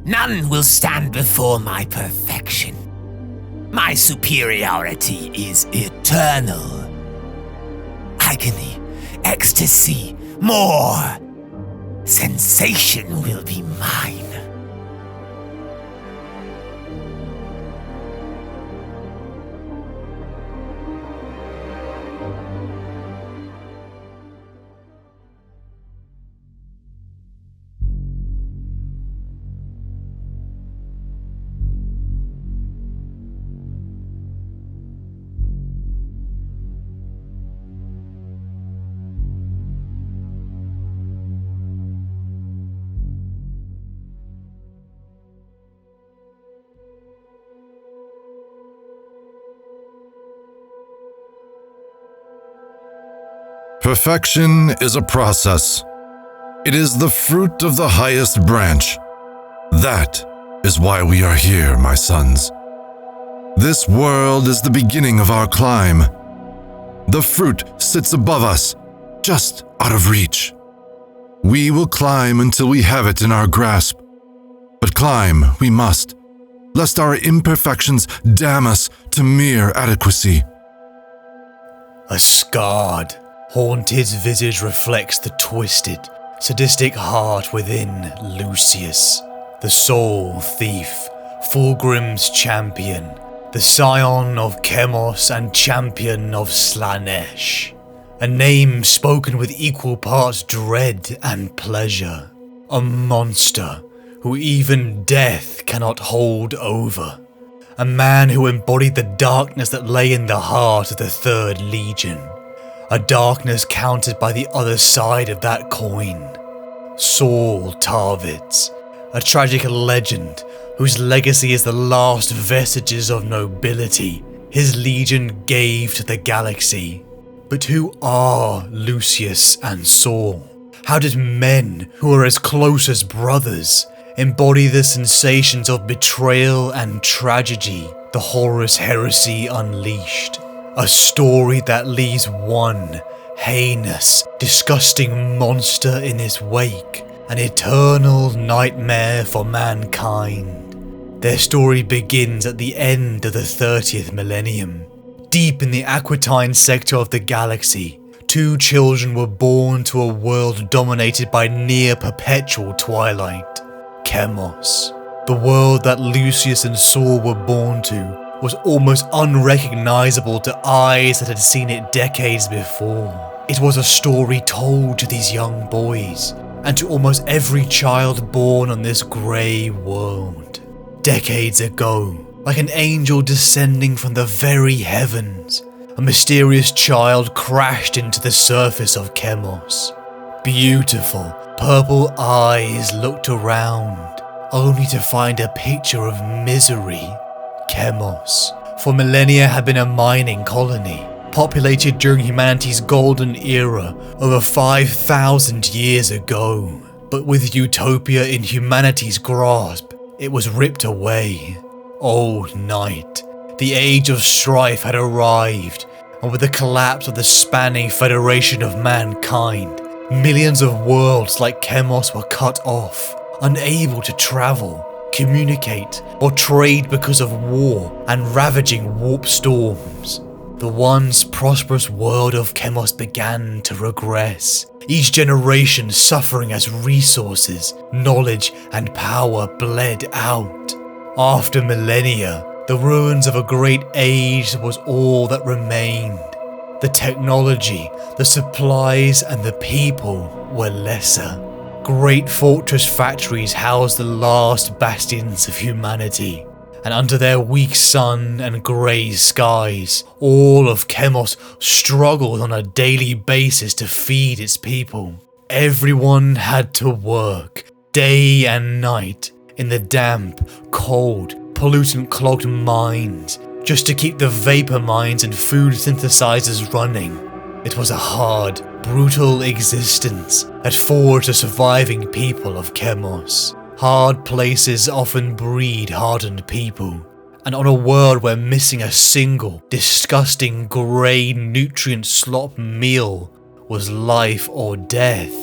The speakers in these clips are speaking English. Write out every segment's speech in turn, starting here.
None will stand before my perfection. My superiority is eternal. Agony, ecstasy, more. Sensation will be mine. Perfection is a process. It is the fruit of the highest branch. That is why we are here, my sons. This world is the beginning of our climb. The fruit sits above us, just out of reach. We will climb until we have it in our grasp. But climb we must, lest our imperfections damn us to mere adequacy. A scarred, haunted visage reflects the twisted, sadistic heart within Lucius, the soul thief, Fulgrim's champion, the scion of Chemos and champion of Slaanesh. A name spoken with equal parts dread and pleasure. A monster who even death cannot hold over. A man who embodied the darkness that lay in the heart of the Third Legion. A darkness countered by the other side of that coin. Saul Tarvitz, a tragic legend whose legacy is the last vestiges of nobility his legion gave to the galaxy. But who are Lucius and Saul? How did men who are as close as brothers embody the sensations of betrayal and tragedy the Horus Heresy unleashed? A story that leaves one heinous, disgusting monster in its wake, an eternal nightmare for mankind. Their story begins at the end of the 30th millennium. Deep in the Aquitine sector of the galaxy, two children were born to a world dominated by near-perpetual twilight. Chemos. The world that Lucius and Saul were born to was almost unrecognizable to eyes that had seen it decades before. It was a story told to these young boys, and to almost every child born on this grey world. Decades ago, like an angel descending from the very heavens, a mysterious child crashed into the surface of Chemos. Beautiful, purple eyes looked around, only to find a picture of misery. Chemos, for millennia, had been a mining colony, populated during humanity's golden era over 5,000 years ago. But with utopia in humanity's grasp, it was ripped away. Old night, the age of strife had arrived, and with the collapse of the spanning federation of mankind, millions of worlds like Chemos were cut off, unable to travel, communicate, or trade because of war and ravaging warp storms. The once prosperous world of Chemos began to regress, each generation suffering as resources, knowledge, and power bled out. After millennia, the ruins of a great age was all that remained. The technology, the supplies, and the people were lesser. Great fortress factories housed the last bastions of humanity, and under their weak sun and grey skies, all of Chemos struggled on a daily basis to feed its people. Everyone had to work, day and night, in the damp, cold, pollutant-clogged mines, just to keep the vapor mines and food synthesizers running. It was a hard, brutal existence that forged the surviving people of Chemos. Hard places often breed hardened people, and on a world where missing a single, disgusting grey nutrient slop meal was life or death,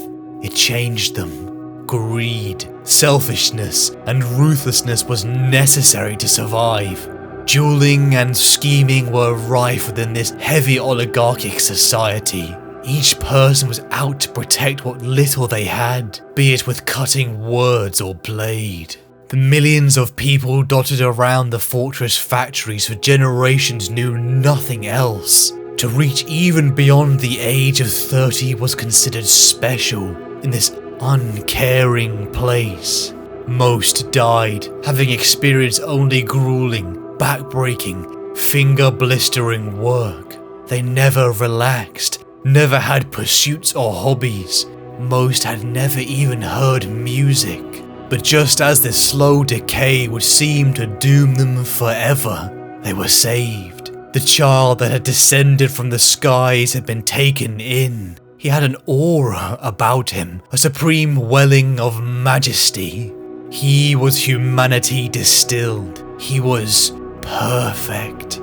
it changed them. Greed, selfishness and ruthlessness was necessary to survive. Dueling and scheming were rife within this heavy oligarchic society. Each person was out to protect what little they had, be it with cutting words or blade. The millions of people dotted around the fortress factories for generations knew nothing else. To reach even beyond the age of 30 was considered special in this uncaring place. Most died, having experienced only grueling, back-breaking, finger-blistering work. They never relaxed, never had pursuits or hobbies. Most had never even heard music. But just as this slow decay would seem to doom them forever, they were saved. The child that had descended from the skies had been taken in. He had an aura about him, a supreme welling of majesty. He was humanity distilled. He was perfect.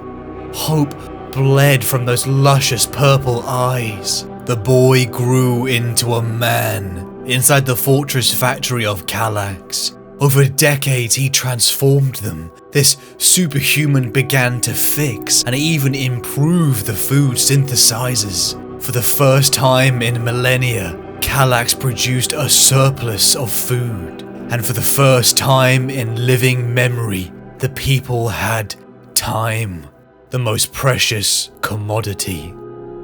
Hope bled from those luscious purple eyes. The boy grew into a man inside the fortress factory of Kallax. Over decades he transformed them. This superhuman began to fix and even improve the food synthesizers. For the first time in millennia, Kallax produced a surplus of food. And for the first time in living memory, the people had time, the most precious commodity.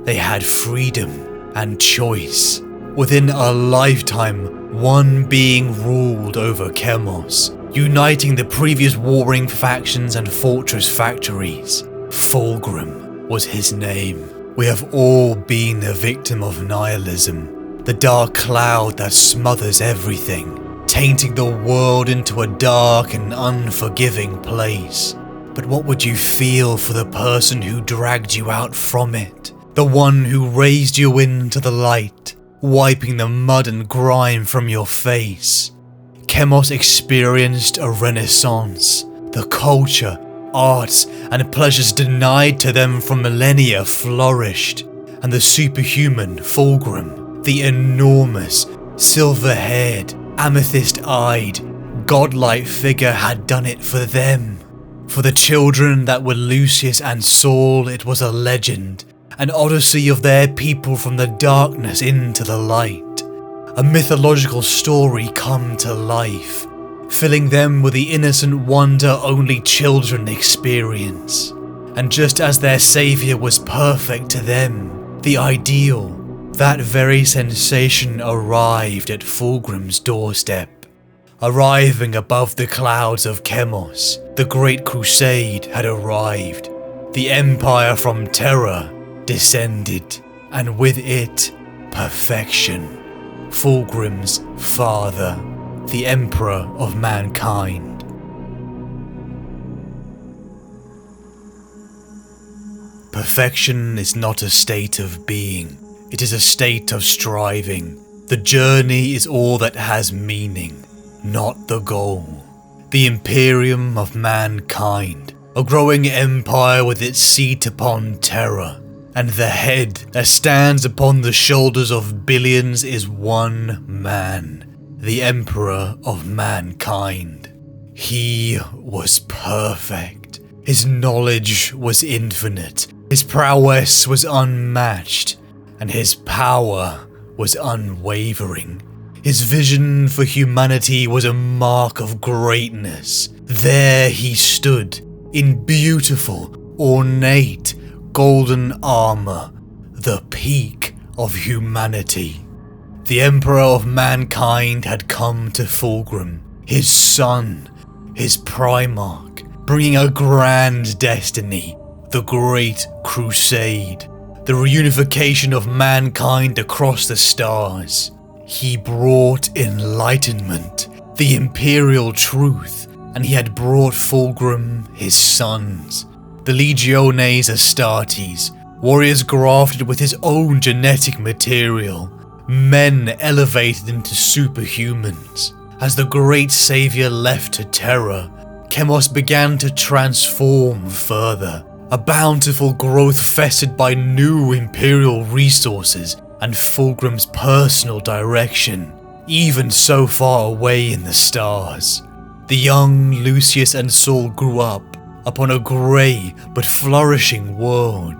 They had freedom and choice. Within a lifetime, one being ruled over Chemos, uniting the previous warring factions and fortress factories. Fulgrim was his name. We have all been the victim of nihilism, the dark cloud that smothers everything, tainting the world into a dark and unforgiving place. But what would you feel for the person who dragged you out from it? The one who raised you into the light, wiping the mud and grime from your face. Chemos experienced a renaissance. The culture, arts, and pleasures denied to them for millennia flourished, and the superhuman Fulgrim, the enormous, silver-haired, amethyst-eyed, godlike figure had done it for them. For the children that were Lucius and Saul, it was a legend, an odyssey of their people from the darkness into the light, a mythological story come to life, filling them with the innocent wonder only children experience. And just as their saviour was perfect to them, the ideal, that very sensation arrived at Fulgrim's doorstep. Arriving above the clouds of Chemos, the Great Crusade had arrived. The Empire from Terra descended, and with it, perfection. Fulgrim's father, the Emperor of mankind. Perfection is not a state of being, it is a state of striving. The journey is all that has meaning, not the goal. The Imperium of mankind, a growing empire with its seat upon Terra, and the head that stands upon the shoulders of billions is one man, the Emperor of mankind. He was perfect. His knowledge was infinite, his prowess was unmatched, and his power was unwavering. His vision for humanity was a mark of greatness. There he stood, in beautiful, ornate, golden armor, the peak of humanity. The Emperor of mankind had come to Fulgrim, his son, his Primarch, bringing a grand destiny, the Great Crusade, the reunification of mankind across the stars. He brought enlightenment, the imperial truth, and he had brought Fulgrim his sons, the Legiones Astartes, warriors grafted with his own genetic material, men elevated into superhumans. As the great savior left to Terra, Chemos began to transform further, a bountiful growth festered by new imperial resources and Fulgrim's personal direction. even so far away in the stars. The young Lucius and Saul grew up upon a grey but flourishing world.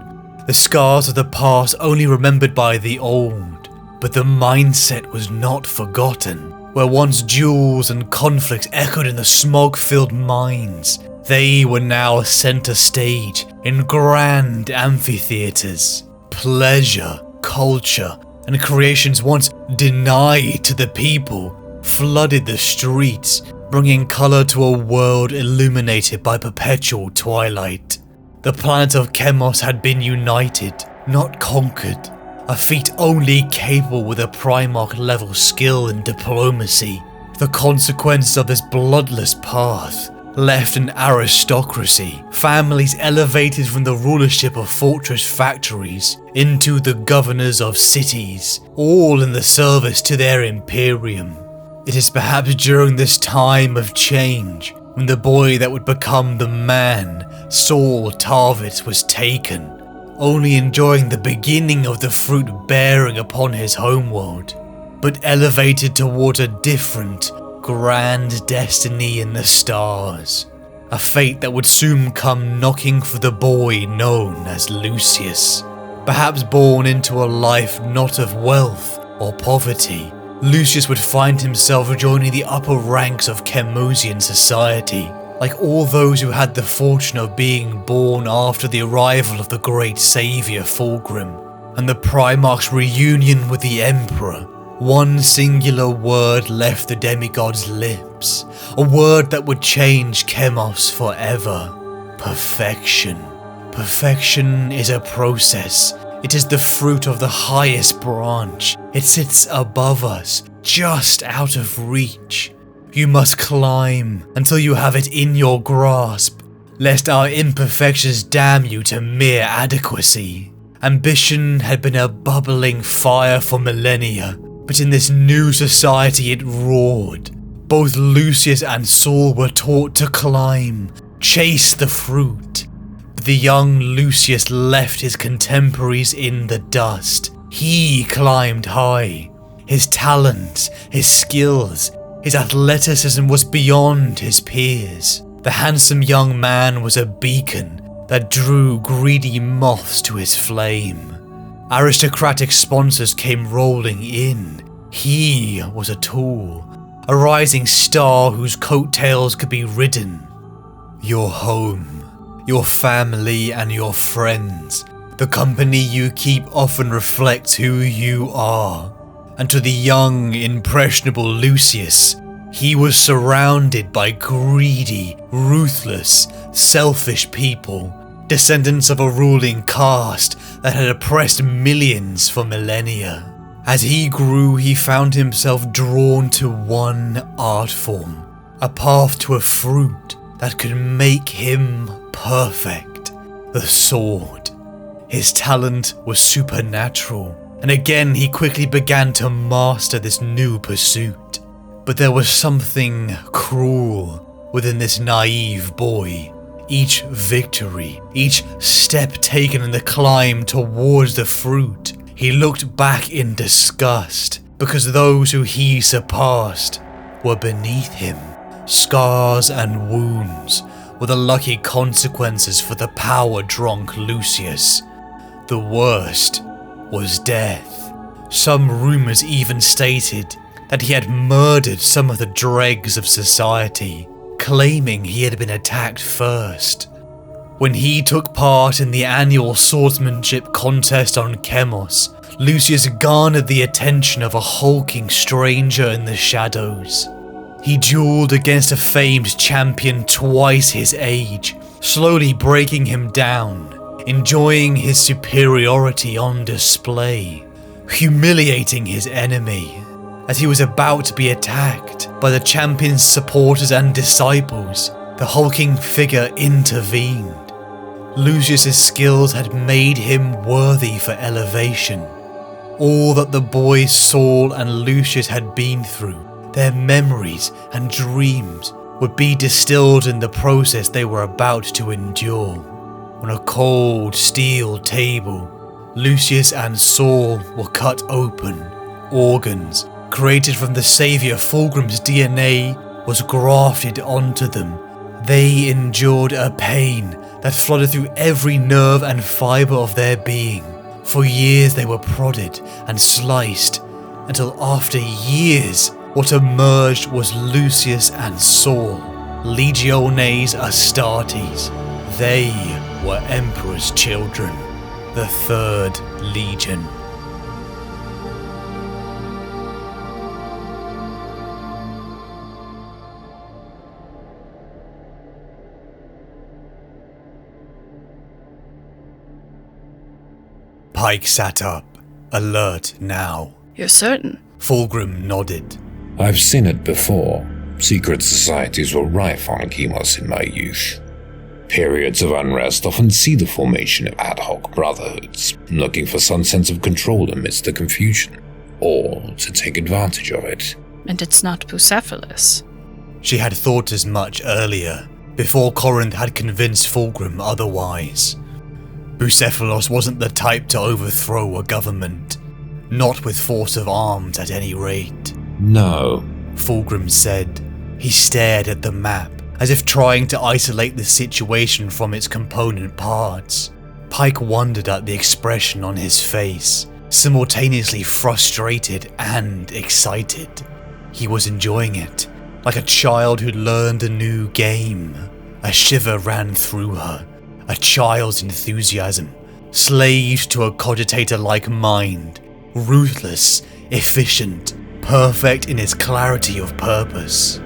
The scars of the past only remembered by the old, but the mindset was not forgotten. Where once duels and conflicts echoed in the smog-filled mines, they were now centre stage in grand amphitheatres. Pleasure, culture, and creations once denied to the people flooded the streets, bringing colour to a world illuminated by perpetual twilight. The planet of Chemos had been united, not conquered, a feat only capable with a Primarch level skill in diplomacy. The consequences of this bloodless path left an aristocracy, families elevated from the rulership of fortress factories into the governors of cities, all in the service to their imperium. It is perhaps during this time of change when the boy that would become the man, Saul Tarvitz, was taken, only enjoying the beginning of the fruit bearing upon his homeworld, but elevated towards a different, grand destiny in the stars, a fate that would soon come knocking for the boy known as Lucius. Perhaps born into a life not of wealth or poverty, Lucius would find himself joining the upper ranks of Chemosian society, like all those who had the fortune of being born after the arrival of the great saviour Fulgrim, and the Primarch's reunion with the Emperor. One singular word left the demigod's lips, a word that would change Chemos forever. Perfection. Perfection is a process. It is the fruit of the highest branch. It sits above us, just out of reach. You must climb until you have it in your grasp, lest our imperfections damn you to mere adequacy. Ambition had been a bubbling fire for millennia, but in this new society it roared. Both Lucius and Saul were taught to climb, chase the fruit. But the young Lucius left his contemporaries in the dust. He climbed high. His talents, his skills, his athleticism was beyond his peers. The handsome young man was a beacon that drew greedy moths to his flame. Aristocratic sponsors came rolling in. He was a tool, a rising star whose coattails could be ridden. Your home, your family and your friends, the company you keep often reflects who you are. And to the young, impressionable Lucius, he was surrounded by greedy, ruthless, selfish people, descendants of a ruling caste that had oppressed millions for millennia. As he grew, he found himself drawn to one art form, a path to a fruit that could make him perfect: the sword. His talent was supernatural, and again he quickly began to master this new pursuit. But there was something cruel within this naive boy. Each victory, each step taken in the climb towards the fruit, he looked back in disgust, because those who he surpassed were beneath him. Scars and wounds were the lucky consequences for the power-drunk Lucius. The worst was death. Some rumours even stated that he had murdered some of the dregs of society, claiming he had been attacked first. When he took part in the annual swordsmanship contest on Chemos, Lucius garnered the attention of a hulking stranger in the shadows. He duelled against a famed champion twice his age, slowly breaking him down, enjoying his superiority on display, humiliating his enemy. As he was about to be attacked by the champion's supporters and disciples, the hulking figure intervened. Lucius's skills had made him worthy for elevation. All that the boys Saul and Lucius had been through, their memories and dreams, would be distilled in the process they were about to endure. On a cold steel table, Lucius and Saul were cut open, organs, created from the Saviour Fulgrim's DNA was grafted onto them. They endured a pain that flooded through every nerve and fibre of their being. For years they were prodded and sliced, until after years, what emerged was Lucius and Saul, Legiones Astartes. They were Emperor's children, the Third Legion. Pike sat up, alert now. You're certain? Fulgrim nodded. I've seen it before. Secret societies were rife on Chemos in my youth. Periods of unrest often see the formation of ad hoc brotherhoods, looking for some sense of control amidst the confusion, or to take advantage of it. And it's not Bucephalus. She had thought as much earlier, before Corinth had convinced Fulgrim otherwise. Bucephalus wasn't the type to overthrow a government. Not with force of arms at any rate. No, Fulgrim said. He stared at the map, as if trying to isolate the situation from its component parts. Pike wondered at the expression on his face, simultaneously frustrated and excited. He was enjoying it, like a child who'd learned a new game. A shiver ran through her, a child's enthusiasm, slaves to a cogitator-like mind, ruthless, efficient, perfect in its clarity of purpose.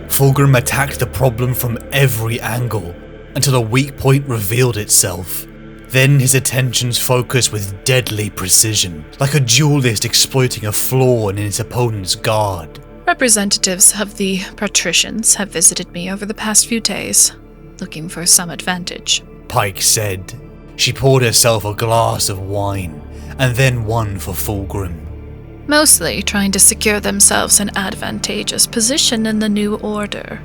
Fulgrim attacked the problem from every angle, until a weak point revealed itself. Then his attentions focused with deadly precision, like a duelist exploiting a flaw in his opponent's guard. Representatives of the patricians have visited me over the past few days, looking for some advantage. Pike said. She poured herself a glass of wine, and then one for Fulgrim. Mostly trying to secure themselves an advantageous position in the new order.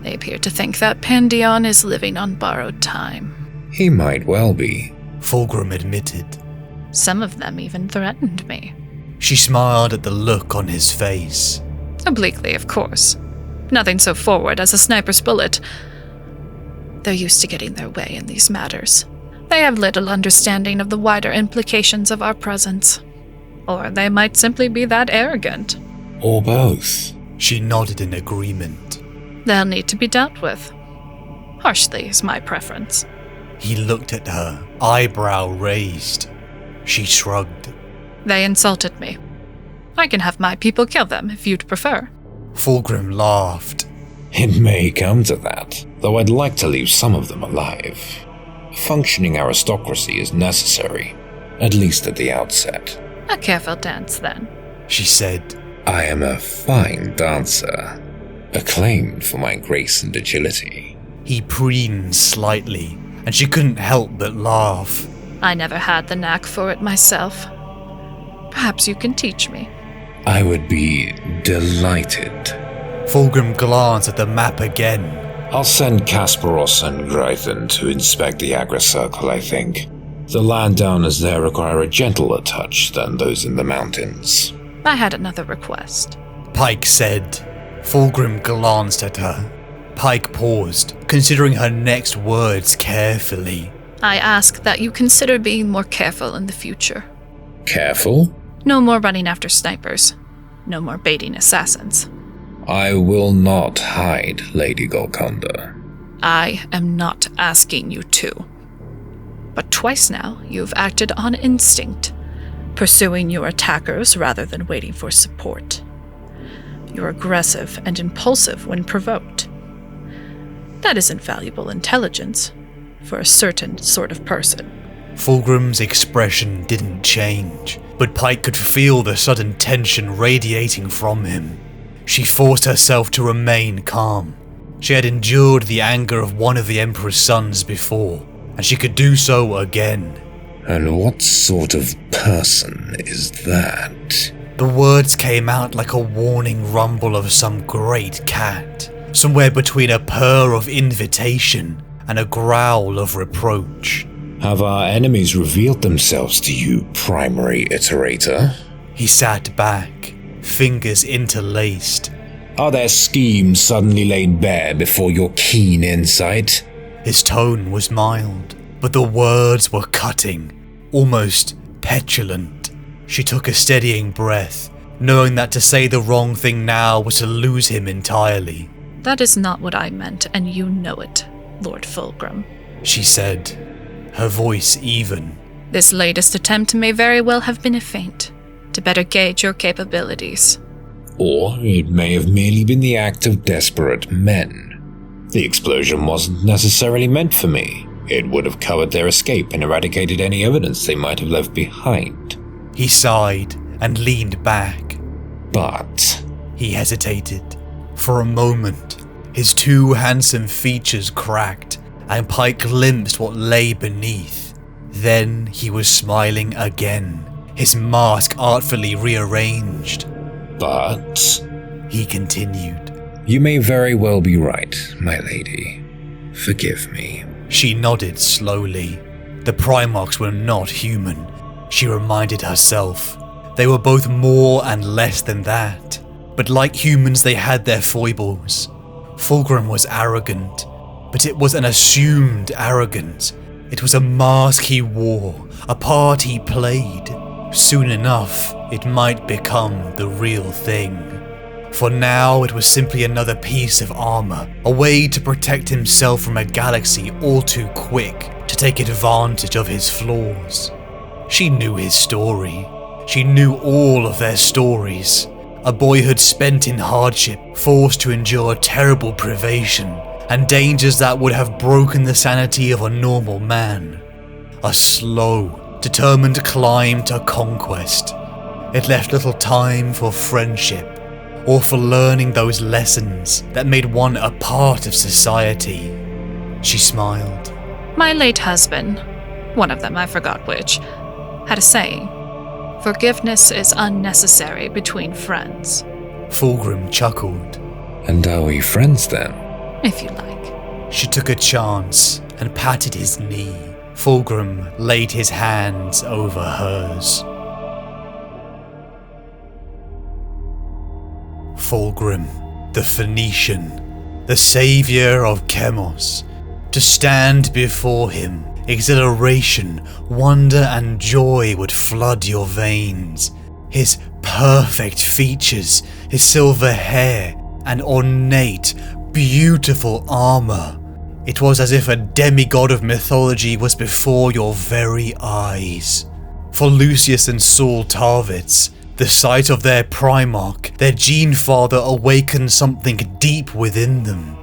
They appear to think that Pandion is living on borrowed time. he might well be. Fulgrim admitted. Some of them even threatened me. She smiled at the look on his face. Obliquely, of course. Nothing so forward as a sniper's bullet. They're used to getting their way in these matters. They have little understanding of the wider implications of our presence. Or they might simply be that arrogant. Or both. She nodded in agreement. They'll need to be dealt with. Harshly is my preference. He looked at her, eyebrow raised. She shrugged. They insulted me. I can have my people kill them if you'd prefer. Fulgrim laughed. It may come to that, though I'd like to leave some of them alive. Functioning aristocracy is necessary, at least at the outset. A careful dance, then, She said. I am a fine dancer, acclaimed for my grace and agility. He preened slightly, and she couldn't help but laugh. I never had the knack for it myself. Perhaps you can teach me. I would be delighted. Fulgrim glanced at the map again. I'll send Kasparos and Grython to inspect the Agra Circle, I think. The landowners there require a gentler touch than those in the mountains. I had another request. Pike said. Fulgrim glanced at her. Pike paused, considering her next words carefully. I ask that you consider being more careful in the future. Careful? No more running after snipers. No more baiting assassins. I will not hide, Lady Golconda. I am not asking you to. But twice now, you've acted on instinct, pursuing your attackers rather than waiting for support. You're aggressive and impulsive when provoked. That isn't valuable intelligence for a certain sort of person. Fulgrim's expression didn't change, but Pike could feel the sudden tension radiating from him. She forced herself to remain calm. She had endured the anger of one of the Emperor's sons before, and she could do so again. And what sort of person is that? The words came out like a warning rumble of some great cat, somewhere between a purr of invitation and a growl of reproach. Have our enemies revealed themselves to you, primary iterator? He sat back, fingers interlaced. Are there schemes suddenly laid bare before your keen insight? His tone was mild, but the words were cutting, almost petulant. She took a steadying breath, knowing that to say the wrong thing now was to lose him entirely. That is not what I meant, and you know it, Lord Fulgrim, she said, her voice even. This latest attempt may very well have been a feint, to better gauge your capabilities. Or it may have merely been the act of desperate men. The explosion wasn't necessarily meant for me. It would have covered their escape and eradicated any evidence they might have left behind. He sighed and leaned back. But he hesitated. For a moment, his two handsome features cracked, and Pike glimpsed what lay beneath. Then he was smiling again, his mask artfully rearranged. But, he continued, you may very well be right, my lady. Forgive me. She nodded slowly. The Primarchs were not human, she reminded herself. They were both more and less than that. But like humans, they had their foibles. Fulgrim was arrogant, but it was an assumed arrogance. It was a mask he wore, a part he played. Soon enough, it might become the real thing. For now, it was simply another piece of armor, a way to protect himself from a galaxy all too quick to take advantage of his flaws. She knew his story. She knew all of their stories. A boyhood spent in hardship, forced to endure terrible privation, and dangers that would have broken the sanity of a normal man. A slow, determined climb to conquest. It left little time for friendship, or for learning those lessons that made one a part of society. She smiled. My late husband, one of them, I forgot which, had a saying. Forgiveness is unnecessary between friends. Fulgrim chuckled. And are we friends then? If you like. She took a chance and patted his knee. Fulgrim laid his hands over hers. Fulgrim, the Phoenician, the savior of Chemos, to stand before him. Exhilaration, wonder and joy would flood your veins. His perfect features, his silver hair, and ornate, beautiful armor. It was as if a demigod of mythology was before your very eyes. For Lucius and Saul Tarvitz, the sight of their Primarch, their gene father, awakened something deep within them.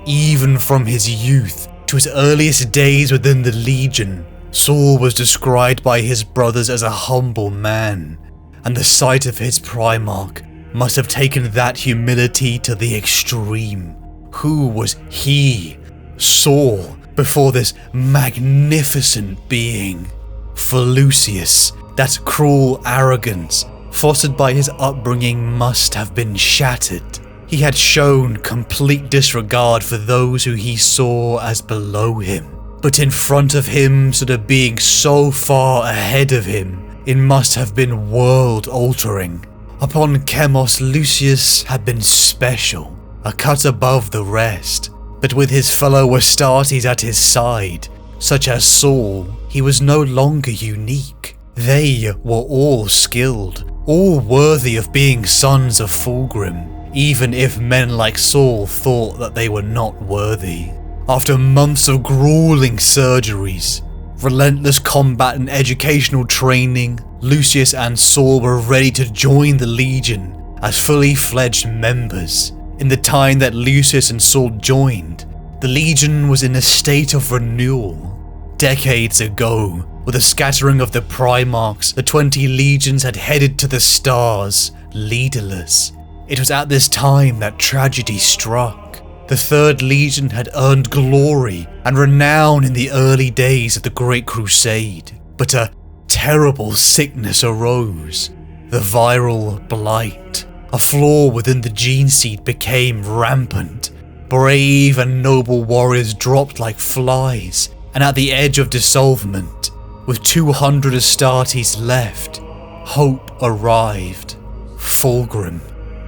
Even from his youth, to his earliest days within the Legion, Saul was described by his brothers as a humble man, and the sight of his Primarch must have taken that humility to the extreme. Who was he, Saul, before this magnificent being? For Lucius, that cruel arrogance, fostered by his upbringing, must have been shattered. He had shown complete disregard for those who he saw as below him. But in front of him stood a being so far ahead of him, it must have been world-altering. Upon Chemos, Lucius had been special, a cut above the rest. But with his fellow Astartes at his side, such as Saul, he was no longer unique. They were all skilled, all worthy of being sons of Fulgrim. Even if men like Saul thought that they were not worthy. After months of grueling surgeries, relentless combat and educational training, Lucius and Saul were ready to join the Legion as fully fledged members. In the time that Lucius and Saul joined, the Legion was in a state of renewal. Decades ago, with the scattering of the Primarchs, the 20 legions had headed to the stars, leaderless. It was at this time that tragedy struck. The Third Legion had earned glory and renown in the early days of the Great Crusade, but a terrible sickness arose. The viral blight, a flaw within the gene seed, became rampant. Brave and noble warriors dropped like flies, and at the edge of dissolvement, with 200 Astartes left, hope arrived. Fulgrim.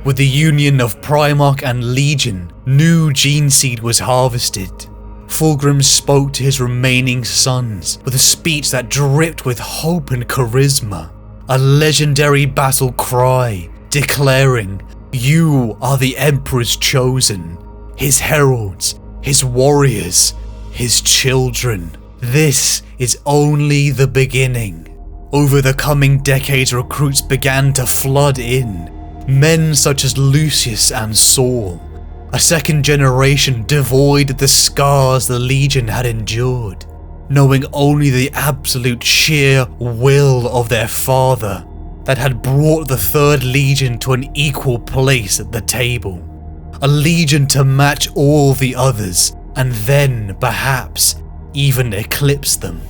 With the union of Primarch and Legion, new gene seed was harvested. Fulgrim spoke to his remaining sons with a speech that dripped with hope and charisma, a legendary battle cry declaring, "You are the Emperor's chosen, his heralds, his warriors, his children. This is only the beginning." Over the coming decades, recruits began to flood in. Men such as Lucius and Saul, a second generation devoid of the scars the Legion had endured, knowing only the absolute sheer will of their father that had brought the Third Legion to an equal place at the table. A legion to match all the others, and then, perhaps, even eclipse them.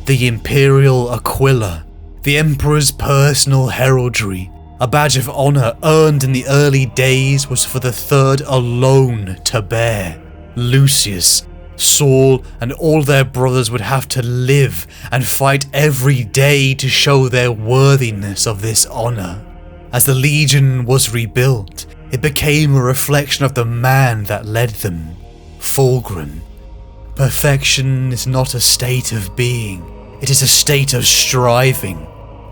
The Imperial Aquila, the Emperor's personal heraldry, a badge of honor earned in the early days, was for the Third alone to bear. Lucius, Saul, and all their brothers would have to live and fight every day to show their worthiness of this honor. As the Legion was rebuilt, it became a reflection of the man that led them, Fulgrim. Perfection is not a state of being, it is a state of striving.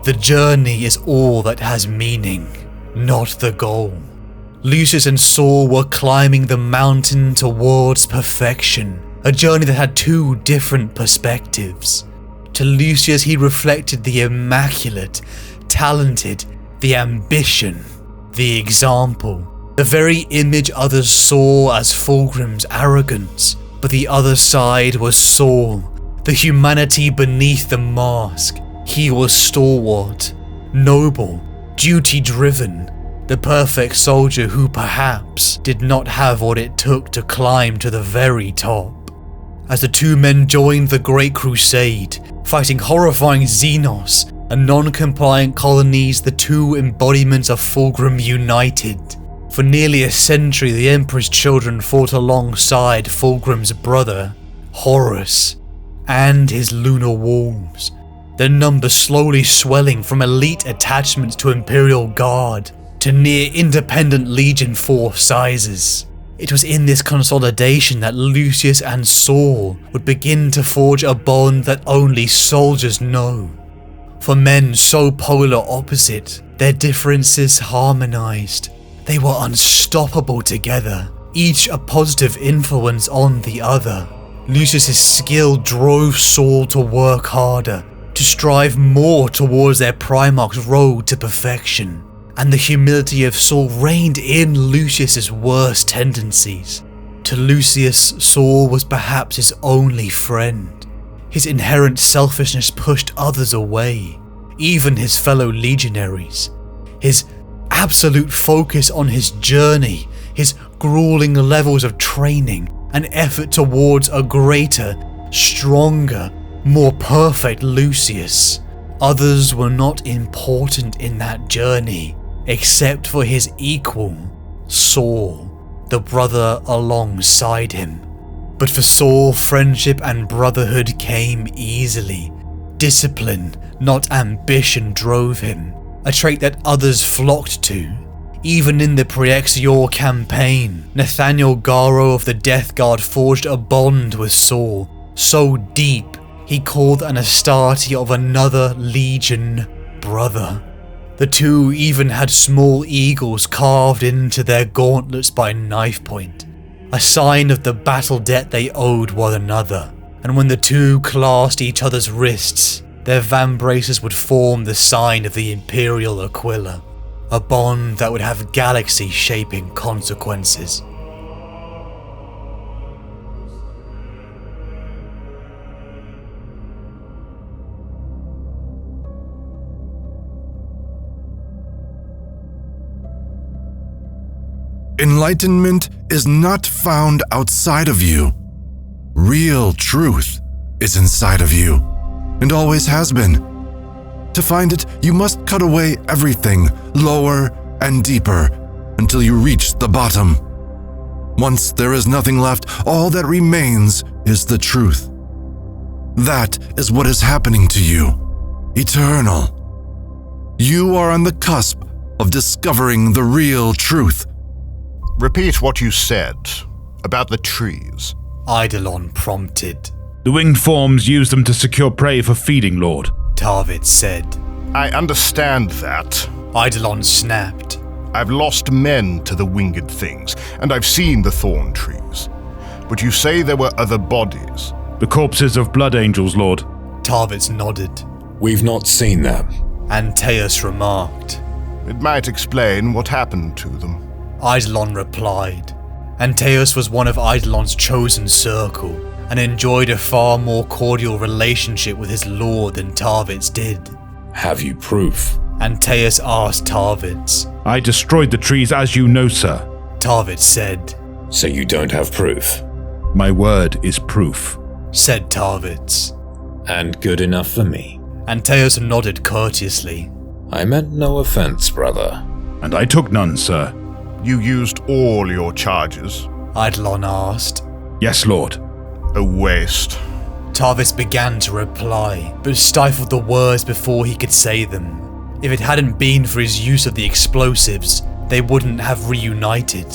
The journey is all that has meaning, not the goal. Lucius and Saul were climbing the mountain towards perfection, a journey that had two different perspectives. To Lucius, he reflected the immaculate, talented, the ambition, the example, the very image others saw as Fulgrim's arrogance. But the other side was Saul, the humanity beneath the mask. He was stalwart, noble, duty-driven, the perfect soldier who perhaps did not have what it took to climb to the very top. As the two men joined the Great Crusade, fighting horrifying Xenos and non-compliant colonies, the two embodiments of Fulgrim united. For nearly a century, the Emperor's children fought alongside Fulgrim's brother, Horus, and his lunar wolves, their numbers slowly swelling from elite attachments to Imperial Guard to near independent Legion force sizes. It was in this consolidation that Lucius and Saul would begin to forge a bond that only soldiers know. For men so polar opposite, their differences harmonized. They were unstoppable together, each a positive influence on the other. Lucius's skill drove Saul to work harder, to strive more towards their Primarch's road to perfection. And the humility of Saul reined in Lucius's worst tendencies. To Lucius, Saul was perhaps his only friend. His inherent selfishness pushed others away, even his fellow legionaries. His absolute focus on his journey, his grueling levels of training, and effort towards a greater, stronger, more perfect Lucius. Others were not important in that journey, except for his equal, Saul, the brother alongside him. But for Saul, friendship and brotherhood came easily. Discipline, not ambition, drove him, a trait that others flocked to. Even in the Pre-Exor campaign, Nathaniel Garo of the Death Guard forged a bond with Saul, so deep he called an Astarte of another Legion brother. The two even had small eagles carved into their gauntlets by knife point, a sign of the battle debt they owed one another. And when the two clasped each other's wrists, their vambraces would form the sign of the Imperial Aquila, a bond that would have galaxy-shaping consequences. Enlightenment is not found outside of you. Real truth is inside of you, and always has been. To find it, you must cut away everything lower and deeper until you reach the bottom. Once there is nothing left, all that remains is the truth. That is what is happening to you. Eternal. You are on the cusp of discovering the real truth. Repeat what you said about the trees. Eidolon prompted. The winged forms use them to secure prey for feeding, Lord. Tarvitz said. I understand that. Eidolon snapped. I've lost men to the winged things, and I've seen the thorn trees. But you say there were other bodies. The corpses of blood angels, Lord. Tarvitz nodded. We've not seen them. Antaeus remarked. It might explain what happened to them. Eidolon replied. Antaeus was one of Eidolon's chosen circle, and enjoyed a far more cordial relationship with his lord than Tarvitz did. Have you proof? Antaeus asked Tarvitz. I destroyed the trees, as you know, sir. Tarvitz said. So you don't have proof? My word is proof, said Tarvitz. And good enough for me. Antaeus nodded courteously. I meant no offense, brother. and I took none, sir. You used all your charges? Eidolon asked. Yes, Lord. A waste. Tarvitz began to reply, but stifled the words before he could say them. If it hadn't been for his use of the explosives, they wouldn't have reunited.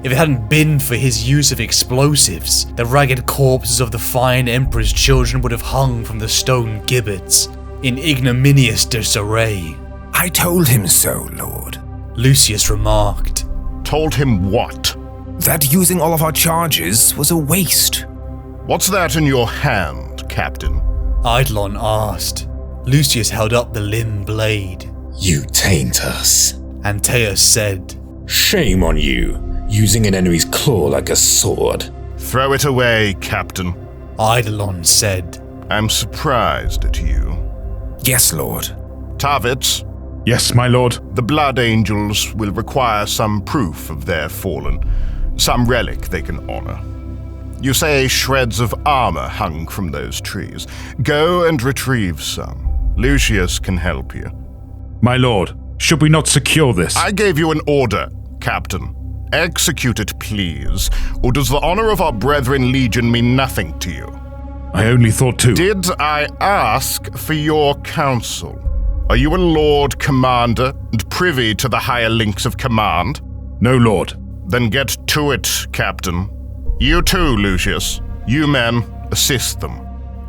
If it hadn't been for his use of explosives, the ragged corpses of the fine Emperor's children would have hung from the stone gibbets, in ignominious disarray. I told him so, Lord. Lucius remarked. Told him what? That using all of our charges was a waste. What's that in your hand, Captain? Eidolon asked. Lucius held up the limb blade. You taint us. Antaeus said. Shame on you, using an enemy's claw like a sword. Throw it away, Captain. Eidolon said. I'm surprised at you. Yes, Lord. Tarvitz, Yes, my lord. the Blood Angels will require some proof of their fallen, some relic they can honor. You say shreds of armor hung from those trees. Go and retrieve some. Lucius can help you. My lord, should we not secure this? I gave you an order, Captain. Execute it, please. Or does the honor of our brethren Legion mean nothing to you? I only thought to. Did I ask for your counsel? Are you a Lord Commander and privy to the higher links of command? No, Lord. Then get to it, Captain. You too, Lucius. You men, assist them.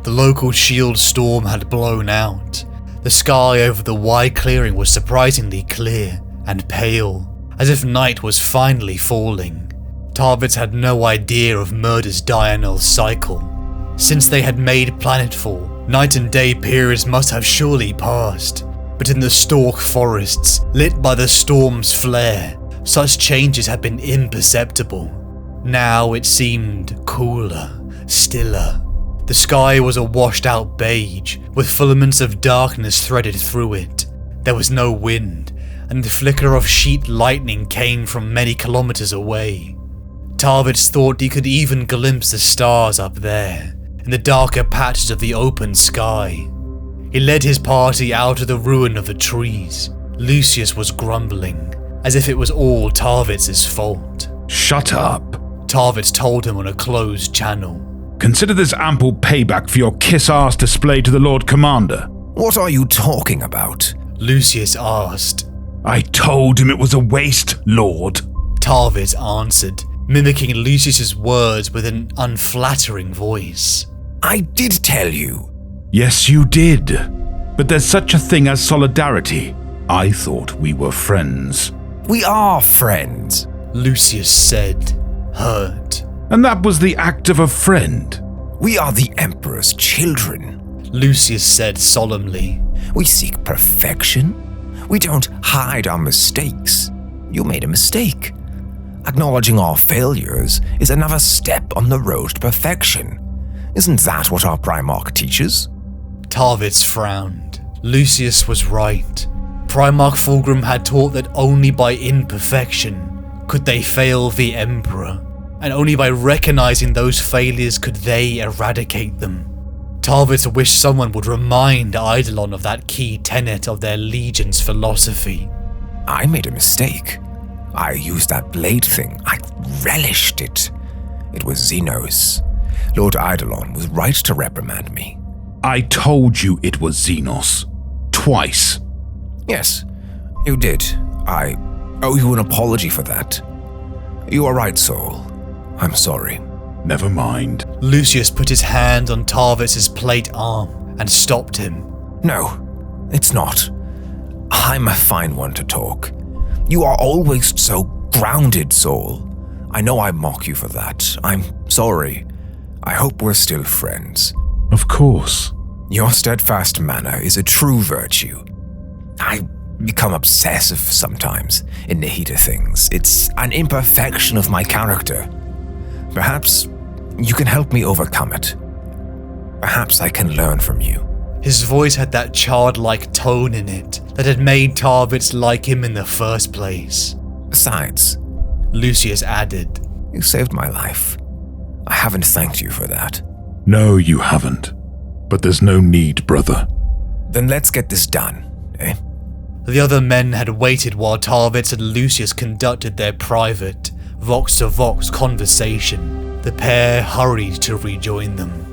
The local shield storm had blown out. The sky over the wide clearing was surprisingly clear and pale, as if night was finally falling. Tarvitz had no idea of Murder's diurnal cycle. Since they had made planetfall, night and day periods must have surely passed. But in the stalk forests, lit by the storm's flare, such changes had been imperceptible. Now it seemed cooler, stiller. The sky was a washed-out beige, with filaments of darkness threaded through it. There was no wind, and the flicker of sheet lightning came from many kilometers away. Tarvitz thought he could even glimpse the stars up there, in the darker patches of the open sky. He led his party out of the ruin of the trees. Lucius was grumbling, as if it was all Tarvitz's fault. Shut up. Tarvitz told him on a closed channel. Consider this ample payback for your kiss-ass display to the Lord Commander. What are you talking about? Lucius asked. I told him it was a waste, Lord. Tarvitz answered, mimicking Lucius's words with an unflattering voice. I did tell you. Yes, you did. But there's such a thing as solidarity. I thought we were friends. We are friends. Lucius said, hurt. And that was the act of a friend. We are the Emperor's children. Lucius said solemnly. We seek perfection. We don't hide our mistakes. You made a mistake. Acknowledging our failures is another step on the road to perfection. Isn't that what our Primarch teaches? Tarvitz frowned. Lucius was right. Primarch Fulgrim had taught that only by imperfection could they fail the Emperor, and only by recognizing those failures could they eradicate them. Tarvitz wished someone would remind Eidolon of that key tenet of their Legion's philosophy. I made a mistake. I used that blade thing. I relished it. It was Xenos. Lord Eidolon was right to reprimand me. I told you it was Xenos. Twice. Yes, you did. I owe you an apology for that. You are right, Saul. I'm sorry. Never mind. Lucius put his hand on Tarvitz's plate arm and stopped him. No, it's not. I'm a fine one to talk. You are always so grounded, Saul. I know I mock you for that. I'm sorry. I hope we're still friends. Of course. Your steadfast manner is a true virtue. I become obsessive sometimes in the heat of things. It's an imperfection of my character. Perhaps you can help me overcome it. Perhaps I can learn from you. His voice had that childlike tone in it that had made Tarvitz like him in the first place. Besides, Lucius added, you saved my life. I haven't thanked you for that. No, you haven't. But there's no need, brother. Then let's get this done, eh? The other men had waited while Tarvitz and Lucius conducted their private, vox-to-vox conversation. The pair hurried to rejoin them.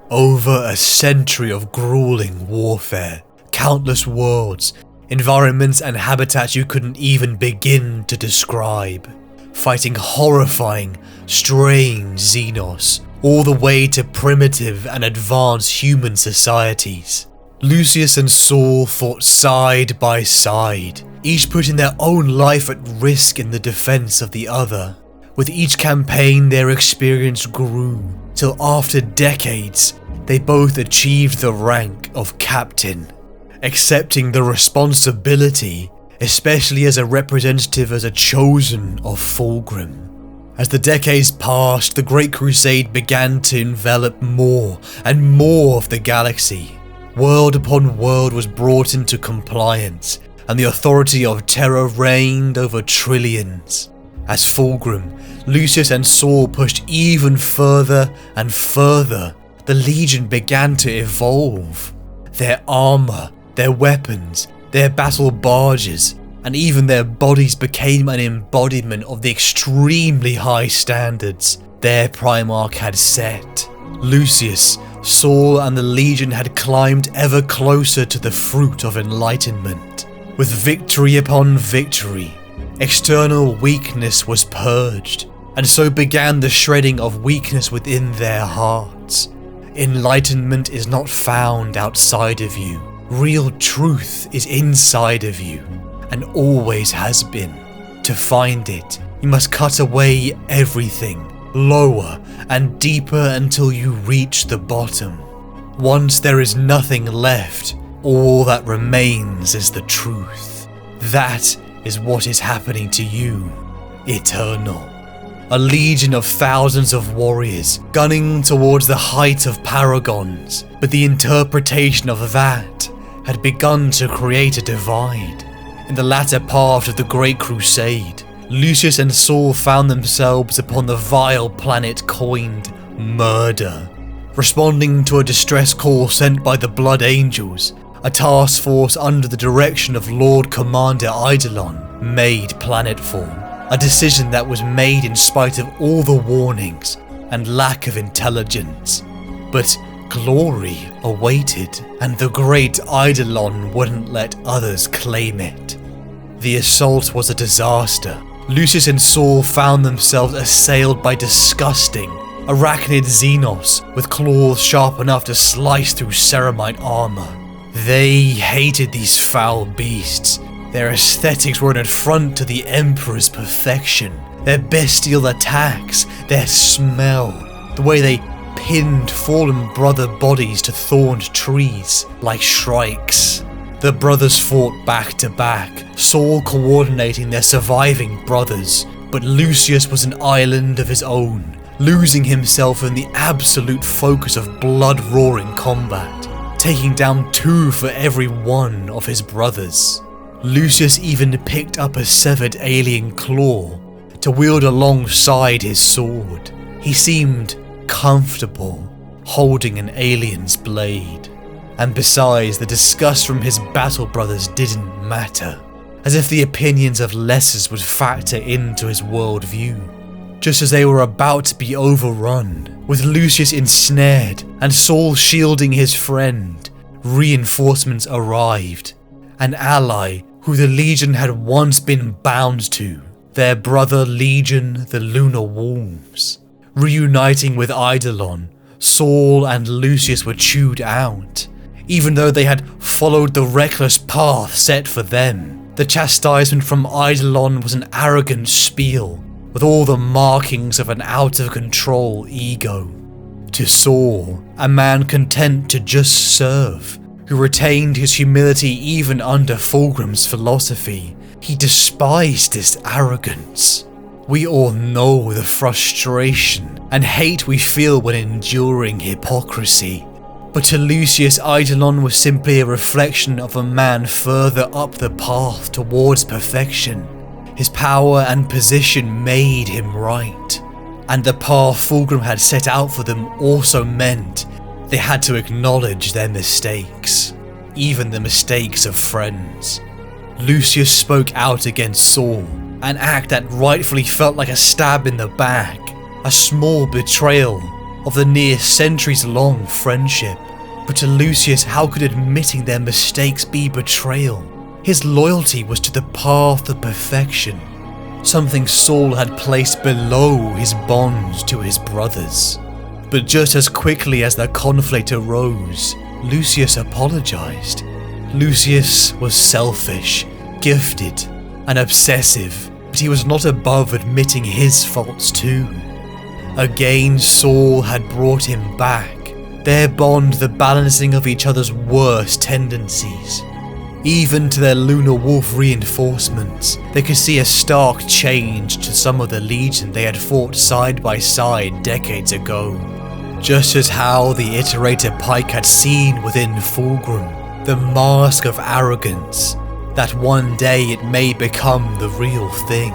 Over a century of grueling warfare, countless worlds, environments and habitats you couldn't even begin to describe, fighting horrifying, strange Xenos, all the way to primitive and advanced human societies. Lucius and Saul fought side by side, each putting their own life at risk in the defense of the other. With each campaign, their experience grew, till after decades, they both achieved the rank of captain, accepting the responsibility, especially as a representative as a chosen of Fulgrim. As the decades passed, the Great Crusade began to envelop more and more of the galaxy. World upon world was brought into compliance, and the authority of terror reigned over trillions. As Fulgrim, Lucius and Saul pushed even further and further, the Legion began to evolve. Their armor, their weapons, their battle barges, and even their bodies became an embodiment of the extremely high standards their Primarch had set. Lucius, Saul and the Legion had climbed ever closer to the fruit of enlightenment. With victory upon victory, external weakness was purged, and so began the shredding of weakness within their hearts. Enlightenment is not found outside of you. Real truth is inside of you, and always has been. To find it, you must cut away everything, lower and deeper until you reach the bottom. Once there is nothing left, all that remains is the truth. That is what is happening to you, Eternal. A legion of thousands of warriors, gunning towards the height of paragons, but the interpretation of that had begun to create a divide. In the latter part of the Great Crusade, Lucius and Saul found themselves upon the vile planet coined Murder. Responding to a distress call sent by the Blood Angels, a task force under the direction of Lord Commander Eidolon made planetfall. A decision that was made in spite of all the warnings and lack of intelligence. But glory awaited, and the great Eidolon wouldn't let others claim it. The assault was a disaster. Lucius and Saul found themselves assailed by disgusting, arachnid Xenos with claws sharp enough to slice through ceramite armor. They hated these foul beasts. Their aesthetics were an affront to the Emperor's perfection. Their bestial attacks, their smell, the way they pinned fallen brother bodies to thorned trees like shrikes. The brothers fought back to back, Saul coordinating their surviving brothers, but Lucius was an island of his own, losing himself in the absolute focus of blood-roaring combat, taking down 2 for every one of his brothers. Lucius even picked up a severed alien claw to wield alongside his sword. He seemed comfortable holding an alien's blade. And besides, the disgust from his battle brothers didn't matter, as if the opinions of lessers would factor into his worldview. Just as they were about to be overrun, with Lucius ensnared and Saul shielding his friend, reinforcements arrived. An ally who the Legion had once been bound to, their brother Legion, the Lunar Wolves. Reuniting with Eidolon, Saul and Lucius were chewed out. Even though they had followed the reckless path set for them, the chastisement from Eidolon was an arrogant spiel, with all the markings of an out-of-control ego. To Saul, a man content to just serve, who retained his humility even under Fulgrim's philosophy, he despised this arrogance. We all know the frustration and hate we feel when enduring hypocrisy. But to Lucius, Eidolon was simply a reflection of a man further up the path towards perfection. His power and position made him right, and the path Fulgrim had set out for them also meant they had to acknowledge their mistakes, even the mistakes of friends. Lucius spoke out against Saul, an act that rightfully felt like a stab in the back, a small betrayal of the near centuries-long friendship. But to Lucius, how could admitting their mistakes be betrayal? His loyalty was to the path of perfection, something Saul had placed below his bonds to his brothers. But just as quickly as the conflict arose, Lucius apologized. Lucius was selfish, gifted, and obsessive, but he was not above admitting his faults too. Again, Saul had brought him back, their bond the balancing of each other's worst tendencies. Even to their Lunar Wolf reinforcements, they could see a stark change to some of the Legion they had fought side by side decades ago. Just as how the Iterator Pike had seen within Fulgrim the mask of arrogance, that one day it may become the real thing.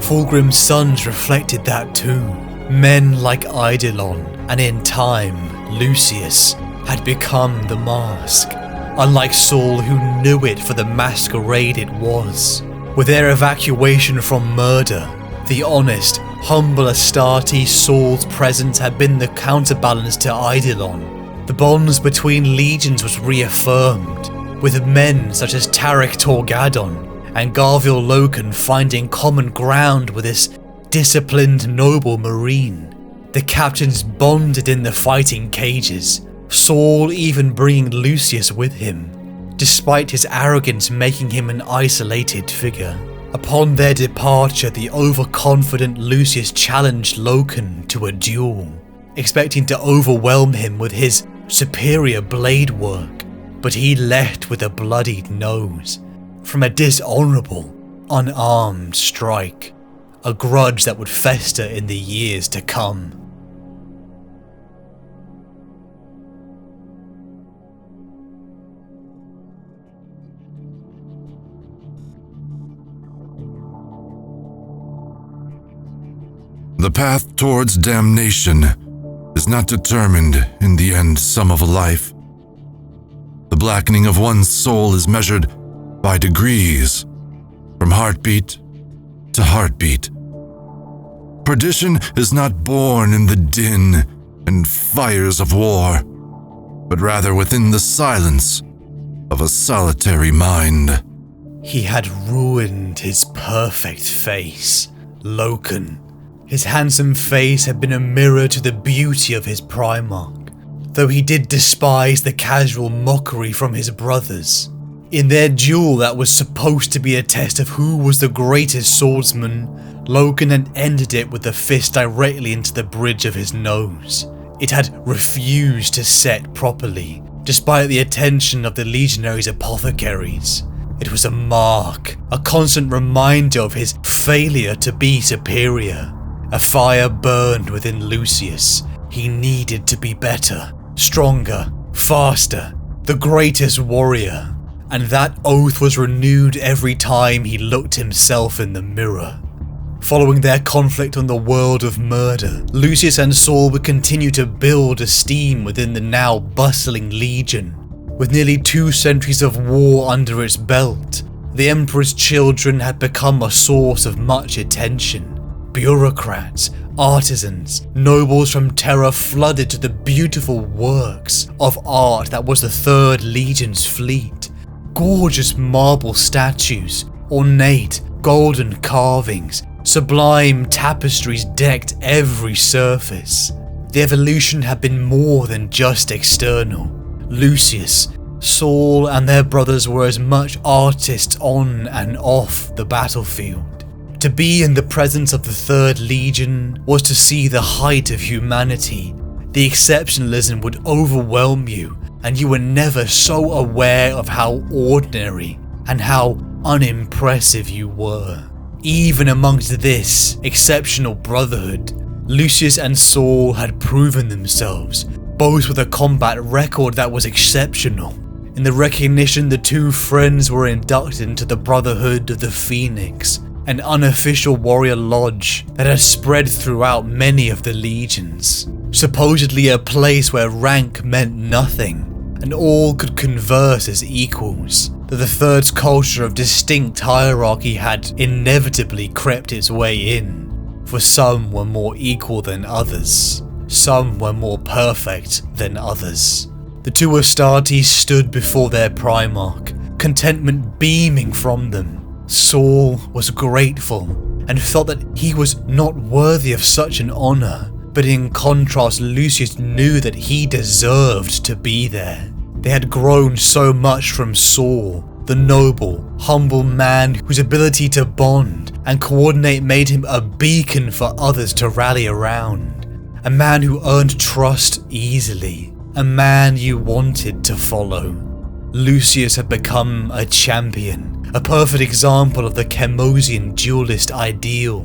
Fulgrim's sons reflected that too. Men like Eidolon, and in time, Lucius, had become the mask. Unlike Saul, who knew it for the masquerade it was. With their evacuation from murder, the honest, humble Astarte Saul's presence had been the counterbalance to Eidolon. The bonds between legions was reaffirmed, with men such as Tarek Torgadon and Garvil Loken finding common ground with this disciplined noble marine. The captains bonded in the fighting cages, Saul even bringing Lucius with him, despite his arrogance making him an isolated figure. Upon their departure, the overconfident Lucius challenged Loken to a duel, expecting to overwhelm him with his superior blade work, but he left with a bloodied nose from a dishonorable, unarmed strike, a grudge that would fester in the years to come. The path towards damnation is not determined in the end sum of a life. The blackening of one's soul is measured by degrees, from heartbeat to heartbeat. Perdition is not born in the din and fires of war, but rather within the silence of a solitary mind. He had ruined his perfect face, Loken. His handsome face had been a mirror to the beauty of his Primarch, though he did despise the casual mockery from his brothers. In their duel that was supposed to be a test of who was the greatest swordsman, Loken had ended it with a fist directly into the bridge of his nose. It had refused to set properly, despite the attention of the legionaries' apothecaries. It was a mark, a constant reminder of his failure to be superior. A fire burned within Lucius. He needed to be better, stronger, faster, the greatest warrior. And that oath was renewed every time he looked himself in the mirror. Following their conflict on the world of murder, Lucius and Saul would continue to build esteem within the now bustling Legion. With nearly 2 centuries of war under its belt, the Emperor's children had become a source of much attention. Bureaucrats, artisans, nobles from Terra flooded to the beautiful works of art that was the 3rd Legion's fleet. Gorgeous marble statues, ornate golden carvings, sublime tapestries decked every surface. The evolution had been more than just external. Lucius, Saul and their brothers were as much artists on and off the battlefield. To be in the presence of the 3rd Legion was to see the height of humanity. The exceptionalism would overwhelm you, and you were never so aware of how ordinary and how unimpressive you were. Even amongst this exceptional brotherhood, Lucius and Saul had proven themselves, both with a combat record that was exceptional. In the recognition, the two friends were inducted into the Brotherhood of the Phoenix, an unofficial warrior lodge that has spread throughout many of the legions. Supposedly a place where rank meant nothing, and all could converse as equals, though the Third's culture of distinct hierarchy had inevitably crept its way in, for some were more equal than others, some were more perfect than others. The two Astartes stood before their Primarch, contentment beaming from them. Saul was grateful and felt that he was not worthy of such an honour, but in contrast Lucius knew that he deserved to be there. They had grown so much from Saul, the noble, humble man whose ability to bond and coordinate made him a beacon for others to rally around. A man who earned trust easily. A man you wanted to follow. Lucius had become a champion, a perfect example of the Chemosian duelist ideal,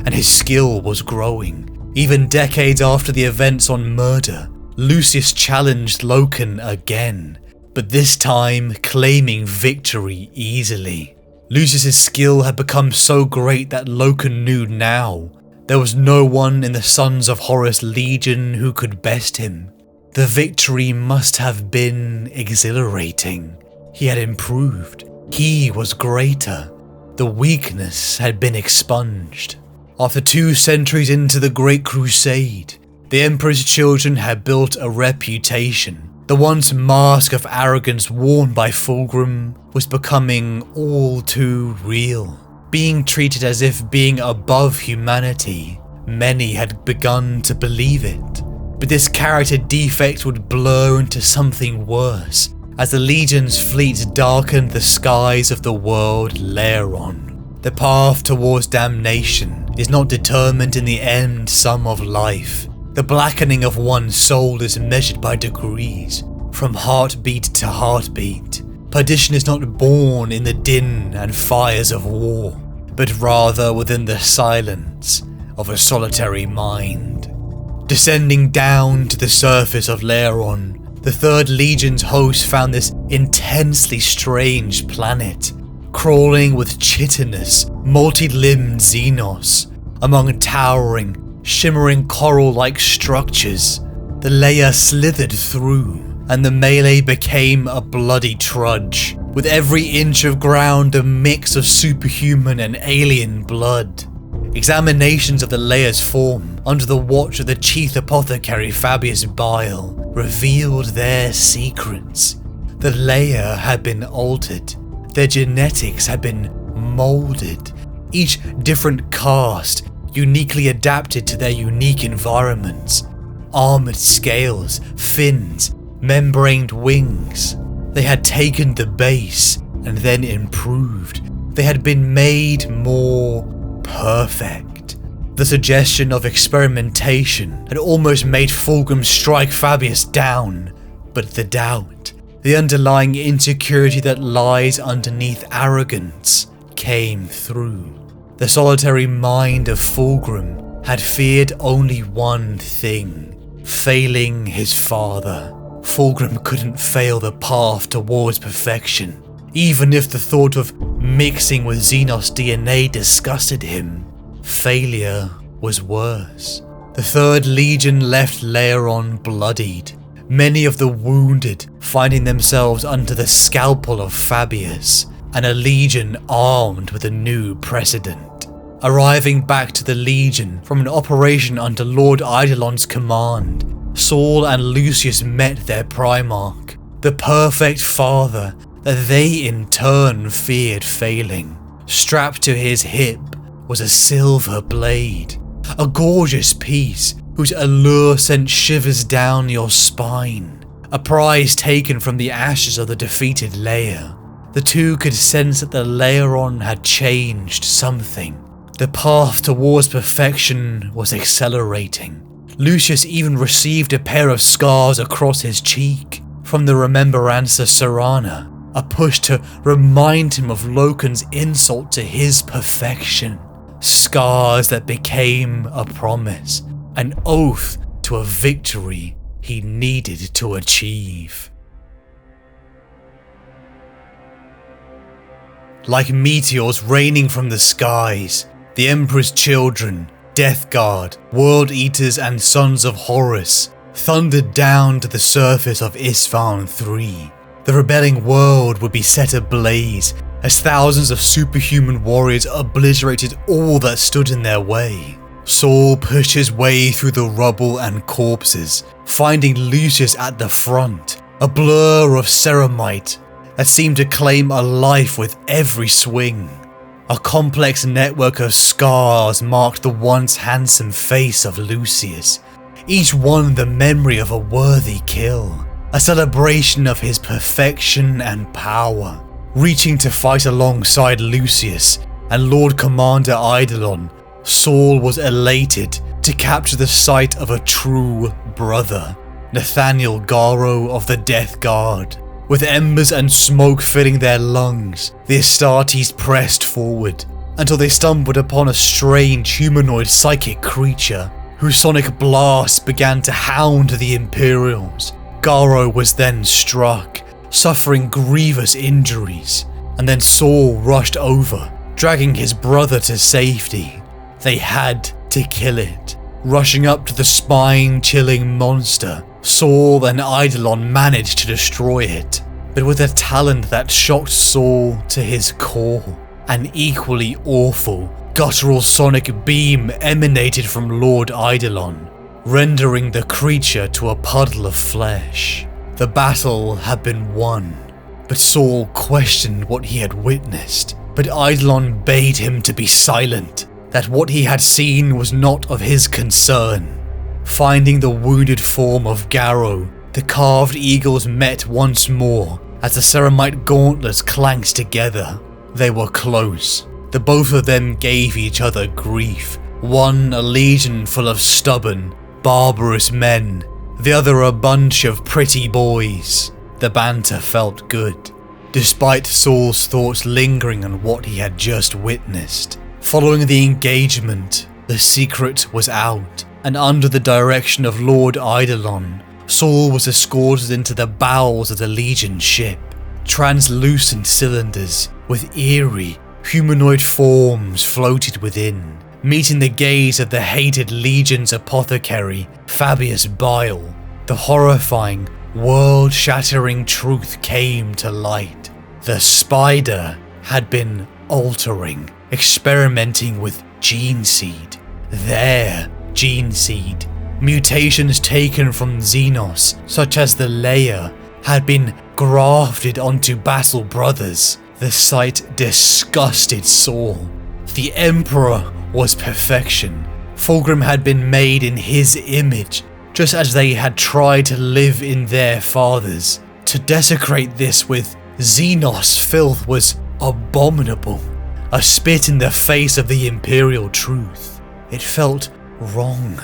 and his skill was growing. Even decades after the events on Murder, Lucius challenged Loken again, but this time claiming victory easily. Lucius's skill had become so great that Loken knew now there was no one in the Sons of Horus Legion who could best him. The victory must have been exhilarating. He had improved. He was greater. The weakness had been expunged. After 2 centuries into the Great Crusade, the Emperor's children had built a reputation. The once mask of arrogance worn by Fulgrim was becoming all too real. Being treated as if being above humanity, many had begun to believe it. But this character defect would blur into something worse as the Legion's fleets darkened the skies of the world Laeron. The path towards damnation is not determined in the end sum of life. The blackening of one's soul is measured by degrees, from heartbeat to heartbeat. Perdition is not born in the din and fires of war, but rather within the silence of a solitary mind. Descending down to the surface of Laeron, the 3rd Legion's host found this intensely strange planet, crawling with chitinous, multi-limbed Xenos, among towering, shimmering coral-like structures. The layer slithered through, and the melee became a bloody trudge, with every inch of ground a mix of superhuman and alien blood. Examinations of the layer's form, under the watch of the chief apothecary Fabius Bile, revealed their secrets. The layer had been altered, their genetics had been moulded, each different caste uniquely adapted to their unique environments. Armoured scales, fins, membraned wings. They had taken the base and then improved. They had been made more perfect. The suggestion of experimentation had almost made Fulgrim strike Fabius down, but the doubt, the underlying insecurity that lies underneath arrogance, came through. The solitary mind of Fulgrim had feared only one thing: failing his father. Fulgrim couldn't fail the path towards perfection, even if the thought of mixing with Xenos DNA disgusted him. Failure was worse. The 3rd Legion left Laeron bloodied, many of the wounded finding themselves under the scalpel of Fabius, and a legion armed with a new precedent. Arriving back to the Legion from an operation under Lord Eidolon's command, Saul and Lucius met their Primarch, the perfect father that they in turn feared failing. Strapped to his hip was a silver blade, a gorgeous piece whose allure sent shivers down your spine, a prize taken from the ashes of the defeated Leia. The two could sense that the Laeron had changed something. The path towards perfection was accelerating. Lucius even received a pair of scars across his cheek from the Remembranza Serrana, a push to remind him of Loken's insult to his perfection. Scars that became a promise, an oath to a victory he needed to achieve. Like meteors raining from the skies, the Emperor's children, Death Guard, World Eaters and Sons of Horus, thundered down to the surface of Istvaan 3. The rebelling world would be set ablaze as thousands of superhuman warriors obliterated all that stood in their way. Saul pushed his way through the rubble and corpses, finding Lucius at the front, a blur of ceramite that seemed to claim a life with every swing. A complex network of scars marked the once handsome face of Lucius, each one the memory of a worthy kill, a celebration of his perfection and power. Reaching to fight alongside Lucius and Lord Commander Eidolon, Saul was elated to capture the sight of a true brother, Nathaniel Garo of the Death Guard. With embers and smoke filling their lungs, the Astartes pressed forward until they stumbled upon a strange humanoid psychic creature whose sonic blasts began to hound the Imperials. Garo was then struck, suffering grievous injuries, and then Saul rushed over, dragging his brother to safety. They had to kill it. Rushing up to the spine-chilling monster, Saul and Eidolon managed to destroy it, but with a talent that shocked Saul to his core. An equally awful, guttural sonic beam emanated from Lord Eidolon, rendering the creature to a puddle of flesh. The battle had been won, but Saul questioned what he had witnessed, but Eidolon bade him to be silent, that what he had seen was not of his concern. Finding the wounded form of Garo, the carved eagles met once more as the ceramite gauntlets clanked together. They were close. The both of them gave each other grief, one a legion full of stubborn, barbarous men, the other a bunch of pretty boys. The banter felt good, despite Saul's thoughts lingering on what he had just witnessed. Following the engagement, the secret was out, and under the direction of Lord Eidolon, Saul was escorted into the bowels of the Legion ship. Translucent cylinders with eerie, humanoid forms floated within, meeting the gaze of the hated Legion's apothecary, Fabius Bile. The horrifying, world-shattering truth came to light. The spider had been altering, experimenting with gene seed. Their gene seed. Mutations taken from Xenos, such as the Leia, had been grafted onto Battle Brothers. The sight disgusted Saul. The Emperor was perfection. Fulgrim had been made in his image, just as they had tried to live in their fathers. To desecrate this with Xenos filth was abominable. A spit in the face of the Imperial truth. It felt wrong.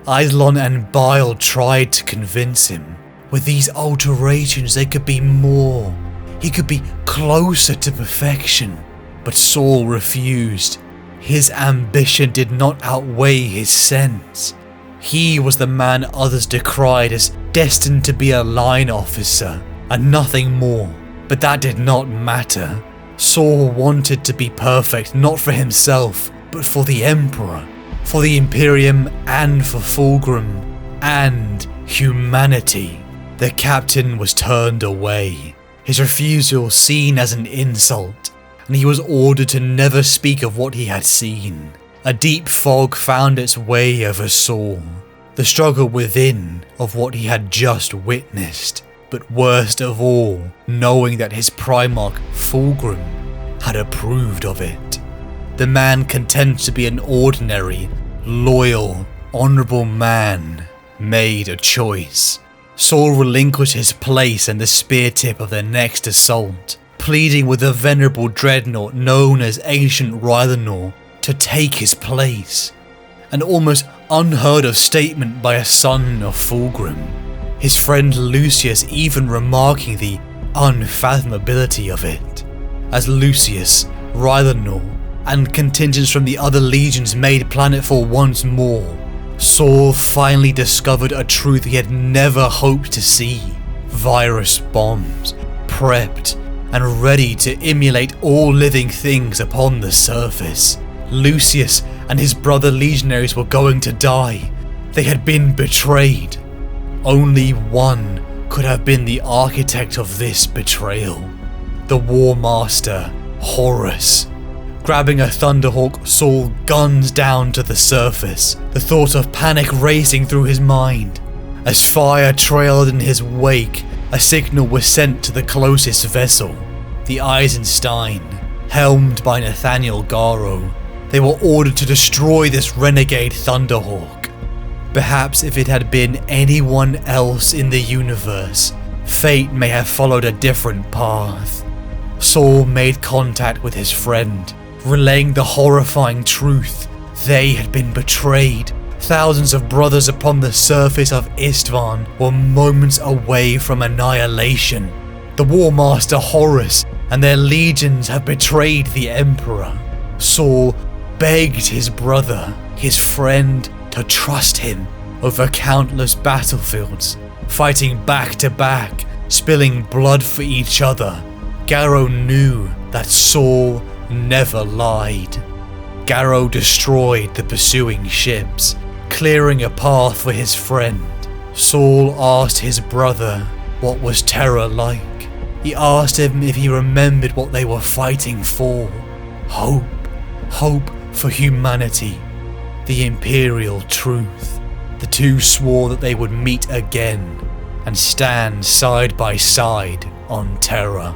Eidolon and Bile tried to convince him. With these alterations they could be more. He could be closer to perfection. But Saul refused. His ambition did not outweigh his sense. He was the man others decried as destined to be a line officer, and nothing more. But that did not matter. Saul wanted to be perfect not for himself, but for the Emperor, for the Imperium and for Fulgrim, and humanity. The captain was turned away, his refusal seen as an insult. and he was ordered to never speak of what he had seen. A deep fog found its way over Saul, the struggle within of what he had just witnessed, but worst of all, knowing that his Primarch, Fulgrim, had approved of it. The man content to be an ordinary, loyal, honourable man made a choice. Saul relinquished his place in the spear tip of their next assault, pleading with the venerable dreadnought known as Ancient Rylanor to take his place. An almost unheard of statement by a son of Fulgrim, his friend Lucius even remarking the unfathomability of it. As Lucius, Rylanor, and contingents from the other legions made planetfall once more, Saul finally discovered a truth he had never hoped to see. Virus bombs, prepped and ready to immolate all living things upon the surface. Lucius and his brother legionaries were going to die. They had been betrayed. Only one could have been the architect of this betrayal. The War Master, Horus. Grabbing a Thunderhawk, Saul guns down to the surface, the thought of panic racing through his mind. As fire trailed in his wake, a signal was sent to the closest vessel, the Eisenstein, helmed by Nathaniel Garrow. They were ordered to destroy this renegade Thunderhawk. Perhaps if it had been anyone else in the universe, fate may have followed a different path. Saul made contact with his friend, relaying the horrifying truth. They had been betrayed. Thousands of brothers upon the surface of Istvaan were moments away from annihilation. The War Master Horus and their legions have betrayed the Emperor. Saul begged his brother, his friend, to trust him over countless battlefields, fighting back to back, spilling blood for each other. Garrow knew that Saul never lied. Garrow destroyed the pursuing ships, clearing a path for his friend. Saul asked his brother what was terror like. He asked him if he remembered what they were fighting for. Hope. Hope for humanity. The Imperial truth. The two swore that they would meet again and stand side by side on Terra.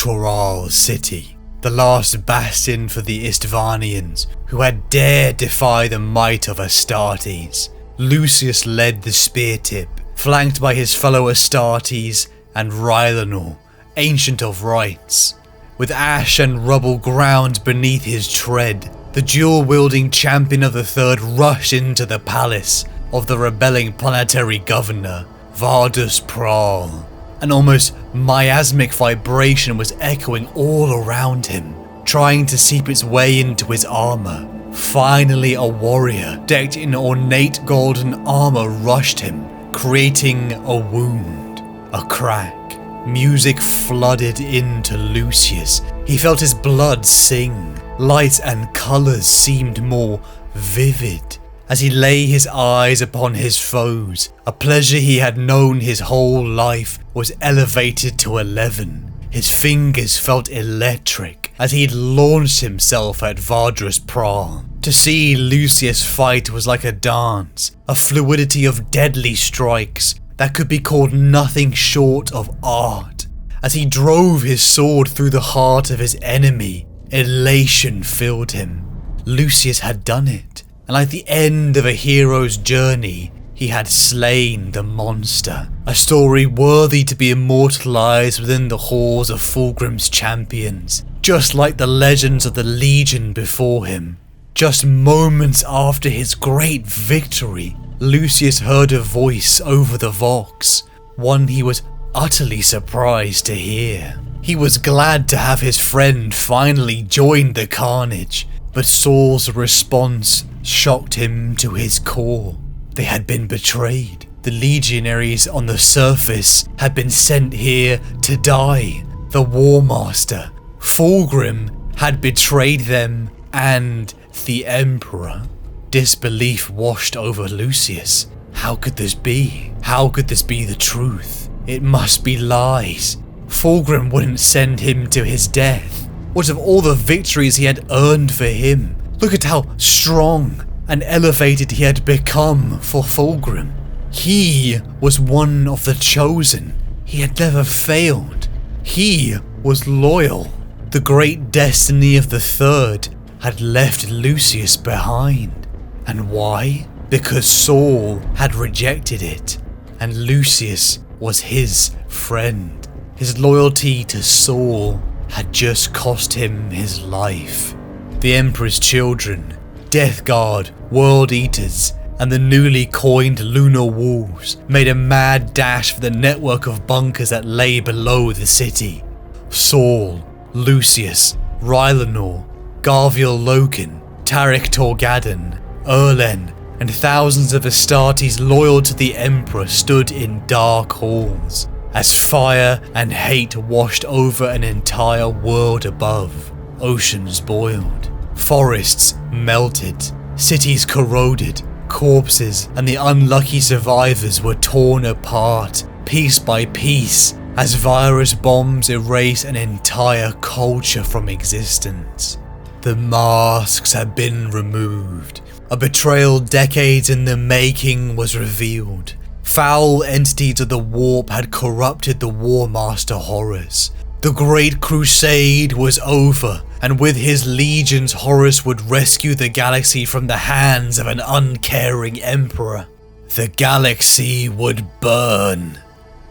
Choral City, the last bastion for the Istvanians, who had dared defy the might of Astartes. Lucius led the spear tip, flanked by his fellow Astartes and Rylanor, Ancient of Rites. With ash and rubble ground beneath his tread, the dual-wielding champion of the Third rushed into the palace of the rebelling planetary governor, Vardus Praal. An almost miasmic vibration was echoing all around him, trying to seep its way into his armor. Finally, a warrior decked in ornate golden armor rushed him, creating a wound, a crack. Music flooded into Lucius. He felt his blood sing. Light and colors seemed more vivid as he lay his eyes upon his foes. A pleasure he had known his whole life was elevated to 11. His fingers felt electric as he'd launched himself at Vardus Praal. To see Lucius fight was like a dance, a fluidity of deadly strikes that could be called nothing short of art. As he drove his sword through the heart of his enemy, elation filled him. Lucius had done it, and like the end of a hero's journey, he had slain the monster. A story worthy to be immortalized within the halls of Fulgrim's champions, just like the legends of the Legion before him. Just moments after his great victory, Lucius heard a voice over the Vox, one he was utterly surprised to hear. He was glad to have his friend finally join the carnage, but Saul's response shocked him to his core. They had been betrayed. The legionaries on the surface had been sent here to die. The War Master, Fulgrim, had betrayed them and the Emperor. Disbelief washed over Lucius. How could this be? How could this be the truth? It must be lies. Fulgrim wouldn't send him to his death. What of all the victories he had earned for him? Look at how strong and elevated he had become for Fulgrim. He was one of the chosen. He had never failed. He was loyal. The great destiny of the Third had left Lucius behind. And why? Because Saul had rejected it, and Lucius was his friend. His loyalty to Saul had just cost him his life. The Emperor's children, Death Guard, World Eaters, and the newly coined Lunar Wolves made a mad dash for the network of bunkers that lay below the city. Saul, Lucius, Rylanor, Garviel Loken, Tarik Torgadan, Erlen, and thousands of Astartes loyal to the Emperor stood in dark halls, as fire and hate washed over an entire world above. Oceans boiled, forests melted, cities corroded, corpses and the unlucky survivors were torn apart, piece by piece, as virus bombs erase an entire culture from existence. The masks had been removed. A betrayal decades in the making was revealed. Foul entities of the warp had corrupted the War Master Horus. The Great Crusade was over, and with his legions Horus would rescue the galaxy from the hands of an uncaring emperor. The galaxy would burn.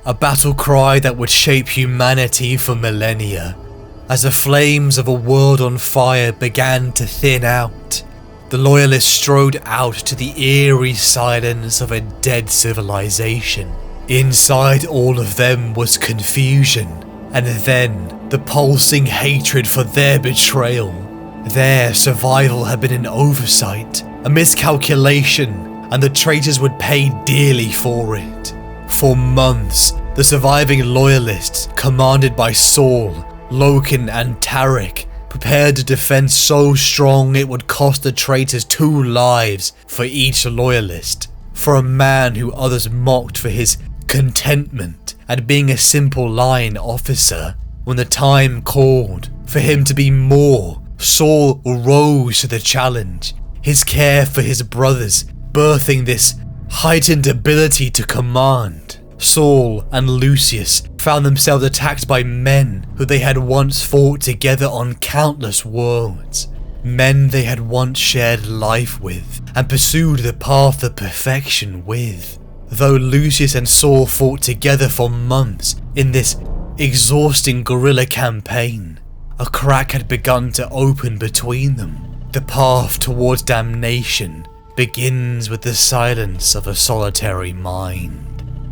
A battle cry that would shape humanity for millennia. As the flames of a world on fire began to thin out, the Loyalists strode out to the eerie silence of a dead civilization. Inside all of them was confusion, and then the pulsing hatred for their betrayal. Their survival had been an oversight, a miscalculation, and the traitors would pay dearly for it. For months, the surviving Loyalists, commanded by Saul, Loken and Tarik, prepared a defense so strong it would cost the traitors 2 lives for each Loyalist. For a man who others mocked for his contentment at being a simple line officer, when the time called for him to be more, Saul rose to the challenge, his care for his brothers birthing this heightened ability to command. Saul and Lucius found themselves attacked by men who they had once fought together on countless worlds. Men they had once shared life with and pursued the path of perfection with. Though Lucius and Saul fought together for months in this exhausting guerrilla campaign, a crack had begun to open between them. The path towards damnation begins with the silence of a solitary mind.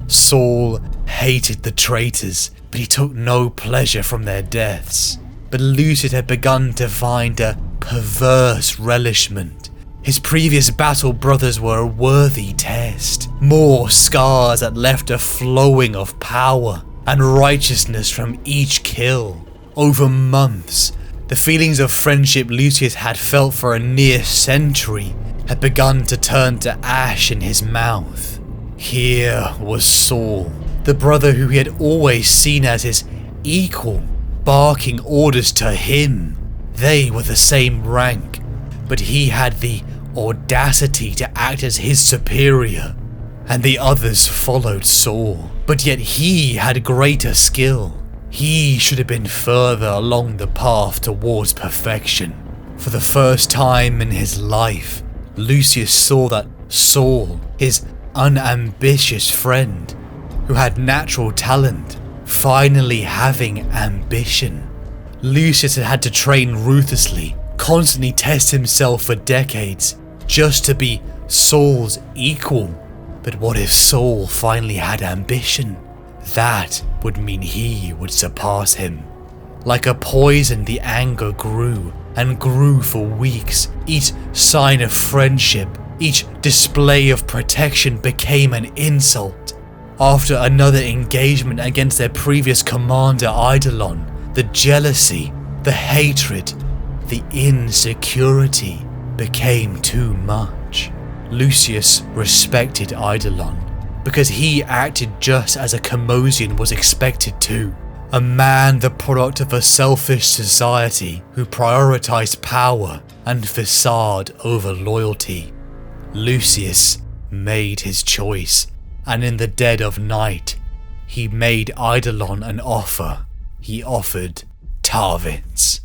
Saul hated the traitors, but he took no pleasure from their deaths. But Lucius had begun to find a perverse relishment. His previous battle brothers were a worthy test, more scars that left a flowing of power and righteousness from each kill. Over months, the feelings of friendship Lucius had felt for a near century had begun to turn to ash in his mouth. Here was Saul, the brother who he had always seen as his equal, barking orders to him. They were the same rank, but he had the audacity to act as his superior, and the others followed Saul. But yet he had greater skill. He should have been further along the path towards perfection. For the first time in his life, Lucius saw that Saul, his unambitious friend, who had natural talent, finally having ambition. Lucius had had to train ruthlessly, constantly test himself for decades, just to be Saul's equal. But what if Saul finally had ambition? That would mean he would surpass him. Like a poison, the anger grew and grew for weeks. Each sign of friendship, each display of protection became an insult. After another engagement against their previous commander Eidolon, the jealousy, the hatred, the insecurity became too much. Lucius respected Eidolon because he acted just as a Chemosian was expected to. A man the product of a selfish society who prioritized power and facade over loyalty. Lucius made his choice, and in the dead of night, he made Eidolon an offer. He offered Tarvitz.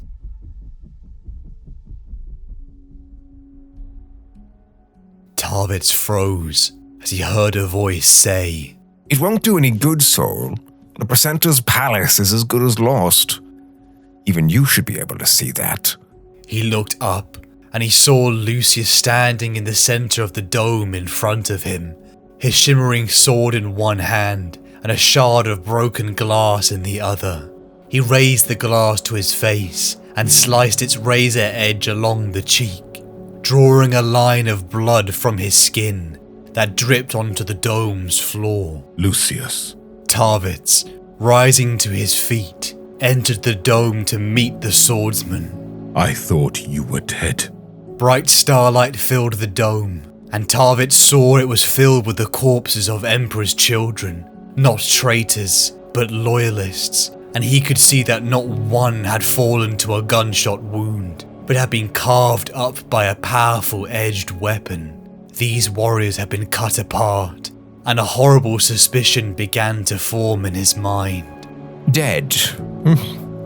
Tarvitz froze as he heard a voice say, "It won't do any good, Soul. The precentor's palace is as good as lost. Even you should be able to see that." He looked up and he saw Lucius standing in the center of the dome in front of him, his shimmering sword in one hand and a shard of broken glass in the other. He raised the glass to his face and sliced its razor edge along the cheek, drawing a line of blood from his skin that dripped onto the dome's floor. Lucius. Tarvitz, rising to his feet, entered the dome to meet the swordsman. I thought you were dead. Bright starlight filled the dome, and Tarvitz saw it was filled with the corpses of Emperor's children, not traitors, but loyalists, and he could see that not one had fallen to a gunshot wound, but had been carved up by a powerful edged weapon. These warriors had been cut apart, and a horrible suspicion began to form in his mind. "Dead?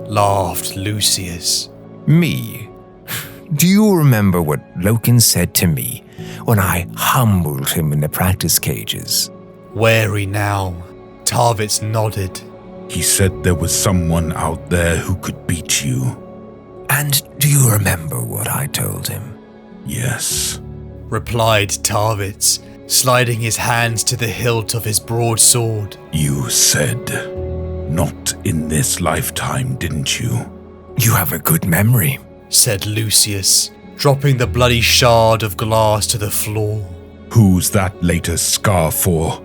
Laughed Lucius. Me? Do you remember what Loken said to me when I humbled him in the practice cages?" Wary now, Tarvitz nodded. He said there was someone out there who could beat you. "And do you remember what I told him?" Yes. Replied Tarvitz, sliding his hands to the hilt of his broadsword. You said, not in this lifetime, didn't you? "You have a good memory," said Lucius, dropping the bloody shard of glass to the floor. Who's that latest scar for?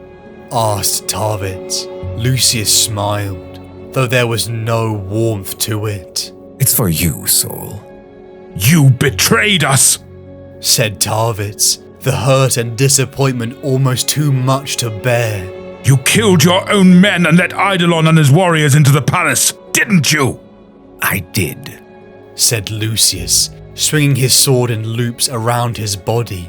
Asked Tarvitz. Lucius smiled, though there was no warmth to it. "It's for you, Soul." You betrayed us! Said Tarvitz, the hurt and disappointment almost too much to bear. You killed your own men and let Eidolon and his warriors into the palace, didn't you? "I did," said Lucius, swinging his sword in loops around his body.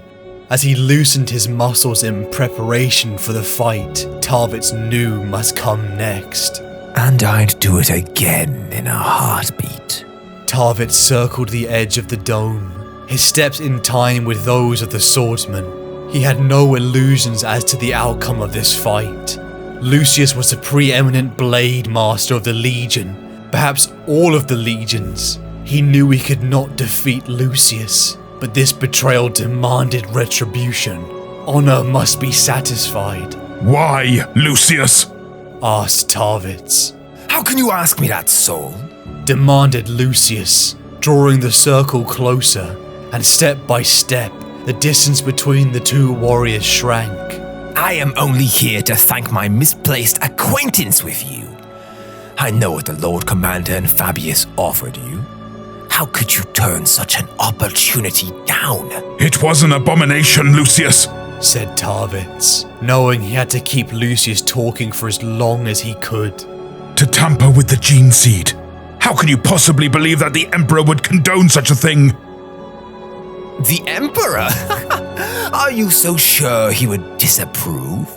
As he loosened his muscles in preparation for the fight Tarvitz knew must come next. "And I'd do it again in a heartbeat." Tarvitz circled the edge of the dome, his steps in time with those of the swordsman. He had no illusions as to the outcome of this fight. Lucius was the preeminent blade master of the Legion, perhaps all of the legions. He knew he could not defeat Lucius, but this betrayal demanded retribution. Honor must be satisfied. Why, Lucius? Asked Tarvitz. "How can you ask me that, Soul?" Demanded Lucius, drawing the circle closer, and step by step, the distance between the two warriors shrank. "I am only here to thank my misplaced acquaintance with you. I know what the Lord Commander and Fabius offered you. How could you turn such an opportunity down?" It was an abomination, Lucius, said Tarvitz, knowing he had to keep Lucius talking for as long as he could. To tamper with the gene seed. How can you possibly believe that the Emperor would condone such a thing? "The Emperor? Are you so sure he would disapprove?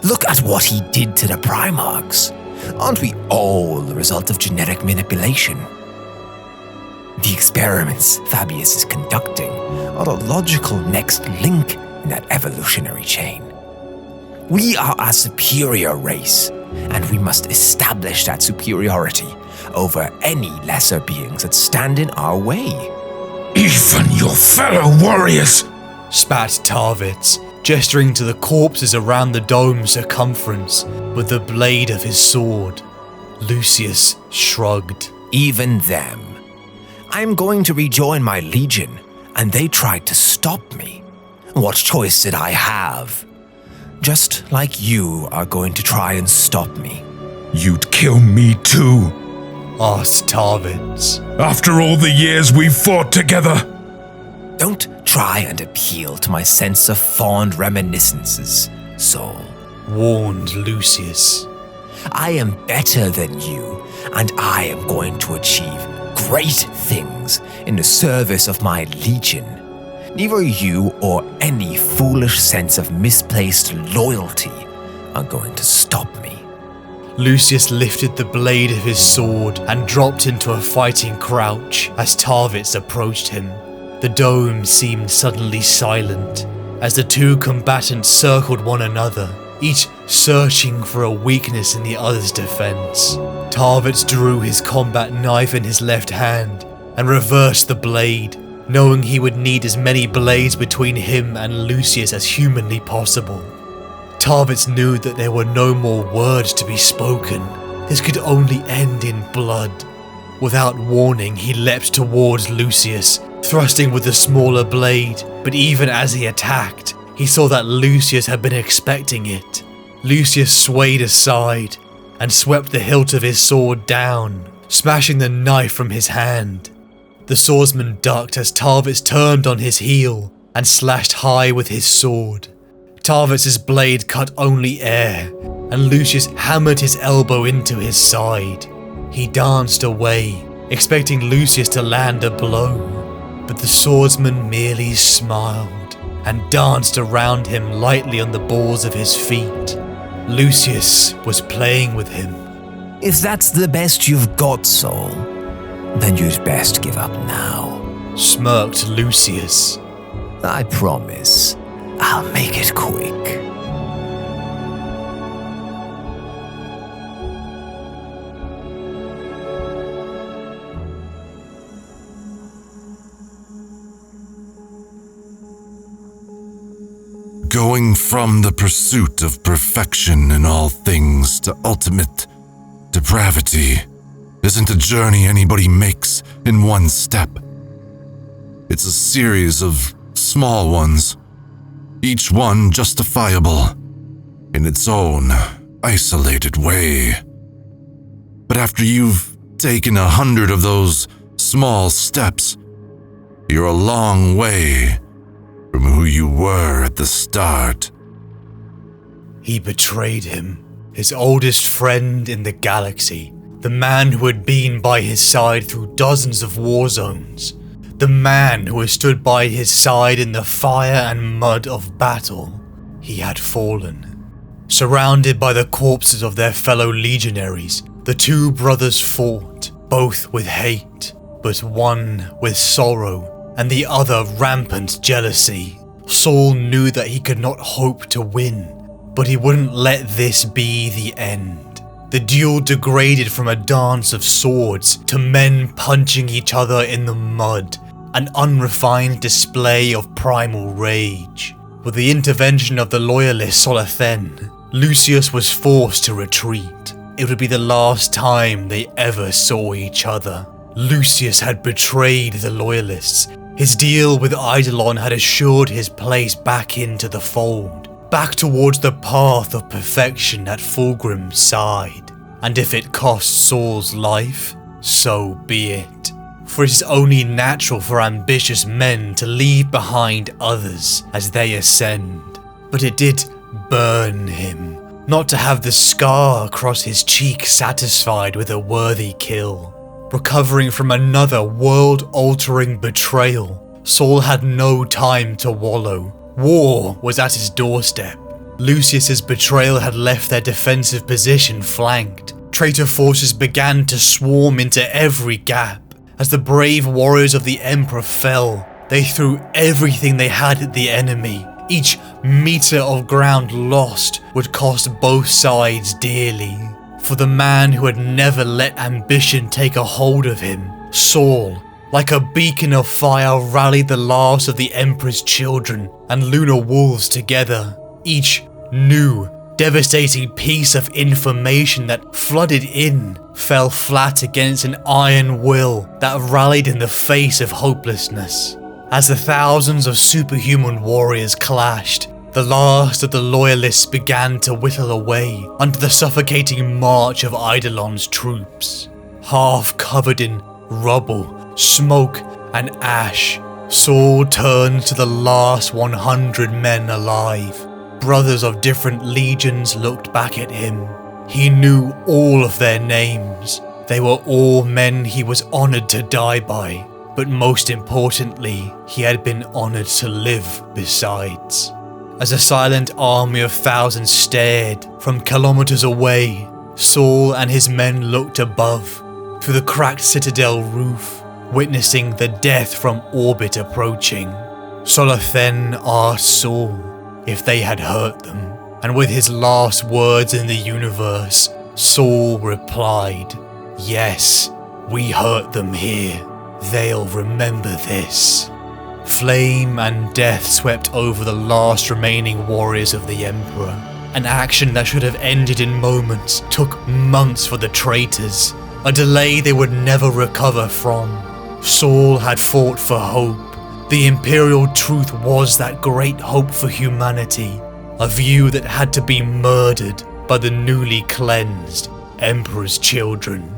Look at what he did to the Primarchs. Aren't we all the result of genetic manipulation? The experiments Fabius is conducting are the logical next link in that evolutionary chain. We are a superior race, and we must establish that superiority over any lesser beings that stand in our way." Even your fellow warriors, spat Tarvitz, gesturing to the corpses around the dome's circumference with the blade of his sword. Lucius shrugged. "Even them. I'm going to rejoin my legion, and they tried to stop me. What choice did I have? Just like you are going to try and stop me." You'd kill me too. asked Tarvitz. After all the years we've fought together? Don't try and appeal to my sense of fond reminiscences, Soul, warned Lucius. I am better than you, and I am going to achieve great things in the service of my legion. Neither you or any foolish sense of misplaced loyalty are going to stop me. Lucius lifted the blade of his sword and dropped into a fighting crouch as Tarvitz approached him. The dome seemed suddenly silent as the two combatants circled one another, each searching for a weakness in the other's defense. Tarvitz drew his combat knife in his left hand and reversed the blade, knowing he would need as many blades between him and Lucius as humanly possible. Tarvitz knew that there were no more words to be spoken. This could only end in blood. Without warning, he leapt towards Lucius, thrusting with the smaller blade, but even as he attacked, he saw that Lucius had been expecting it. Lucius swayed aside and swept the hilt of his sword down, smashing the knife from his hand. The swordsman ducked as Tarvitz turned on his heel and slashed high with his sword. Tarvitz's blade cut only air, and Lucius hammered his elbow into his side. He danced away, expecting Lucius to land a blow, but the swordsman merely smiled and danced around him lightly on the balls of his feet. Lucius was playing with him. If that's the best you've got, Soul, then you'd best give up now, smirked Lucius. I promise, I'll make it quick. Going from the pursuit of perfection in all things to ultimate depravity isn't a journey anybody makes in one step. It's a series of small ones, each one justifiable in its own isolated way. But after you've taken 100 of those small steps, you're a long way from who you were at the start. He betrayed him, his oldest friend in the galaxy, the man who had been by his side through dozens of war zones, the man who had stood by his side in the fire and mud of battle. He had fallen. Surrounded by the corpses of their fellow legionaries, the two brothers fought, both with hate, but one with sorrow and the other rampant jealousy. Saul knew that he could not hope to win, but he wouldn't let this be the end. The duel degraded from a dance of swords to men punching each other in the mud, an unrefined display of primal rage. With the intervention of the loyalist Solathen, Lucius was forced to retreat. It would be the last time they ever saw each other. Lucius had betrayed the loyalists. His deal with Eidolon had assured his place back into the fold, back towards the path of perfection at Fulgrim's side. And if it cost Saul's life, so be it. For it is only natural for ambitious men to leave behind others as they ascend. But it did burn him, not to have the scar across his cheek satisfied with a worthy kill. Recovering from another world-altering betrayal, Saul had no time to wallow. War was at his doorstep. Lucius's betrayal had left their defensive position flanked. Traitor forces began to swarm into every gap. As the brave warriors of the Emperor fell, they threw everything they had at the enemy. Each meter of ground lost would cost both sides dearly. For the man who had never let ambition take a hold of him, Saul, like a beacon of fire, rallied the last of the Emperor's children and lunar wolves together. Each new, devastating piece of information that flooded in fell flat against an iron will that rallied in the face of hopelessness. As the thousands of superhuman warriors clashed, the last of the loyalists began to whittle away under the suffocating march of Eidolon's troops. half covered in rubble, smoke, and ash, Saul turned to the last 100 men alive. Brothers of different legions looked back at him. He knew all of their names. They were all men he was honored to die by, but most importantly, he had been honored to live besides. As a silent army of thousands stared from kilometers away, Saul and his men looked above, through the cracked citadel roof, witnessing the death from orbit approaching. Solathen asked Saul if they had hurt them, and with his last words in the universe, Saul replied, "Yes, we hurt them here. They'll remember this." Flame and death swept over the last remaining warriors of the Emperor. An action that should have ended in moments took months for the traitors, a delay they would never recover from. Saul had fought for hope. The Imperial truth was that great hope for humanity, a view that had to be murdered by the newly cleansed Emperor's children.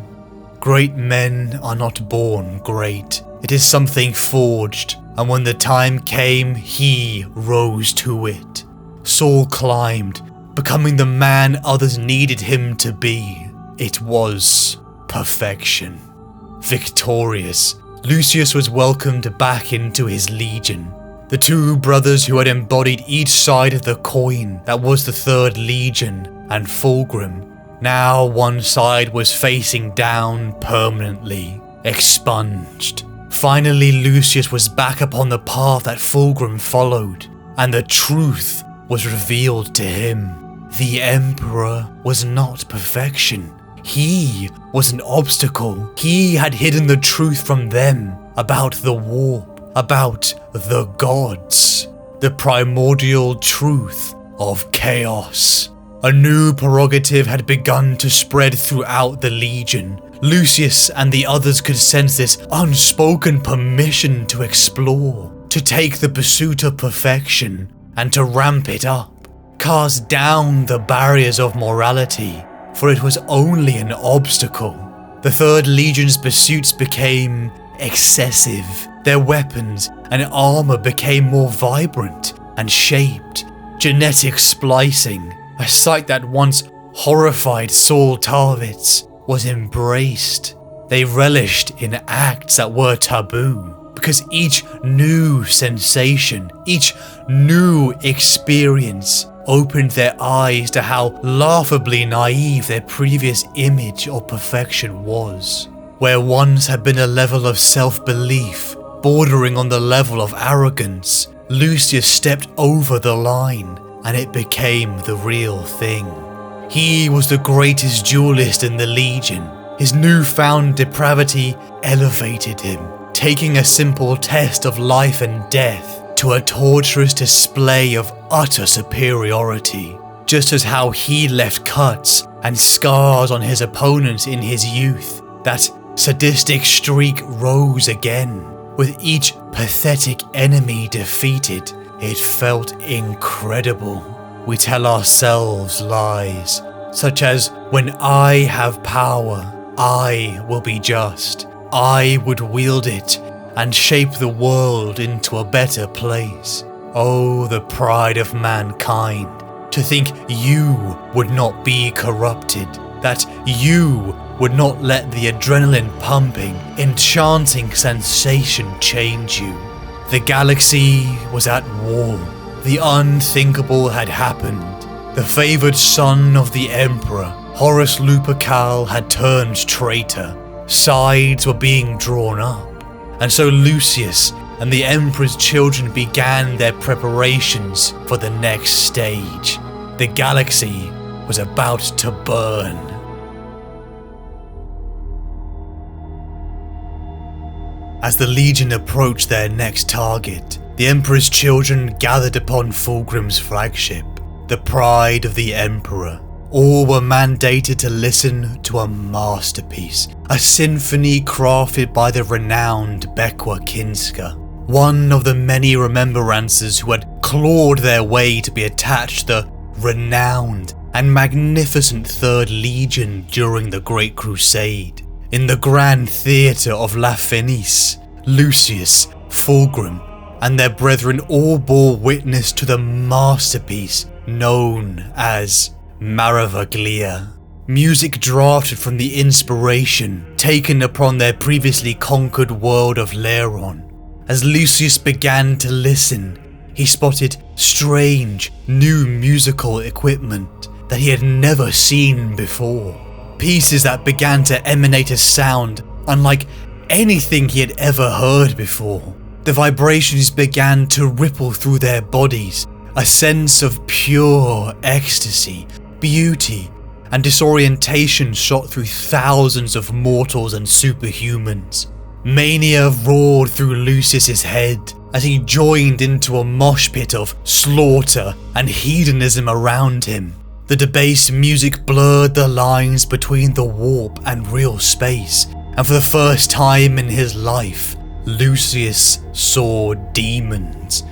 Great men are not born great. It is something forged, and when the time came, he rose to it. Saul climbed, becoming the man others needed him to be. It was perfection. Victorious, Lucius was welcomed back into his legion. The two brothers who had embodied each side of the coin that was the Third Legion and Fulgrim. Now one side was facing down permanently, expunged. Finally, Lucius was back upon the path that Fulgrim followed, and the truth was revealed to him. The Emperor was not perfection. He was an obstacle. He had hidden the truth from them about the warp, about the gods, the primordial truth of chaos. A new prerogative had begun to spread throughout the Legion. Lucius and the others could sense this unspoken permission to explore, to take the pursuit of perfection and to ramp it up, cast down the barriers of morality, for it was only an obstacle. The Third Legion's pursuits became excessive. Their weapons and armor became more vibrant and shaped. Genetic splicing, a sight that once horrified Saul Tarvitz, was embraced. They relished in acts that were taboo, because each new sensation, each new experience opened their eyes to how laughably naive their previous image of perfection was. Where once had been a level of self-belief, bordering on the level of arrogance, Lucius stepped over the line, and it became the real thing. He was the greatest duelist in the Legion. His newfound depravity elevated him, taking a simple test of life and death to a torturous display of utter superiority. Just as how he left cuts and scars on his opponents in his youth, that sadistic streak rose again. With each pathetic enemy defeated, it felt incredible. We tell ourselves lies, such as, when I have power, I will be just. I would wield it and shape the world into a better place. Oh, the pride of mankind, to think you would not be corrupted, that you would not let the adrenaline pumping, enchanting sensation change you. The galaxy was at war. The unthinkable had happened. The favored son of the Emperor, Horus Lupercal, had turned traitor. Sides were being drawn up. And so Lucius and the Emperor's children began their preparations for the next stage. The galaxy was about to burn. As the Legion approached their next target, the Emperor's children gathered upon Fulgrim's flagship, the pride of the Emperor. All were mandated to listen to a masterpiece, a symphony crafted by the renowned Bekwa Kinska, one of the many remembrances who had clawed their way to be attached to the renowned and magnificent Third Legion during the Great Crusade. in the grand theatre of La Fenice, Lucius, Fulgrim, and their brethren all bore witness to the masterpiece known as Maravaglia. Music drafted from the inspiration taken upon their previously conquered world of Leron. As Lucius began to listen, he spotted strange, new musical equipment that he had never seen before. Pieces that began to emanate a sound unlike anything he had ever heard before. The vibrations began to ripple through their bodies, a sense of pure ecstasy, beauty, and disorientation shot through thousands of mortals and superhumans. Mania roared through Lucius's head as he joined into a mosh pit of slaughter and hedonism around him. The debased music blurred the lines between the warp and real space, and for the first time in his life, Lucius saw demons,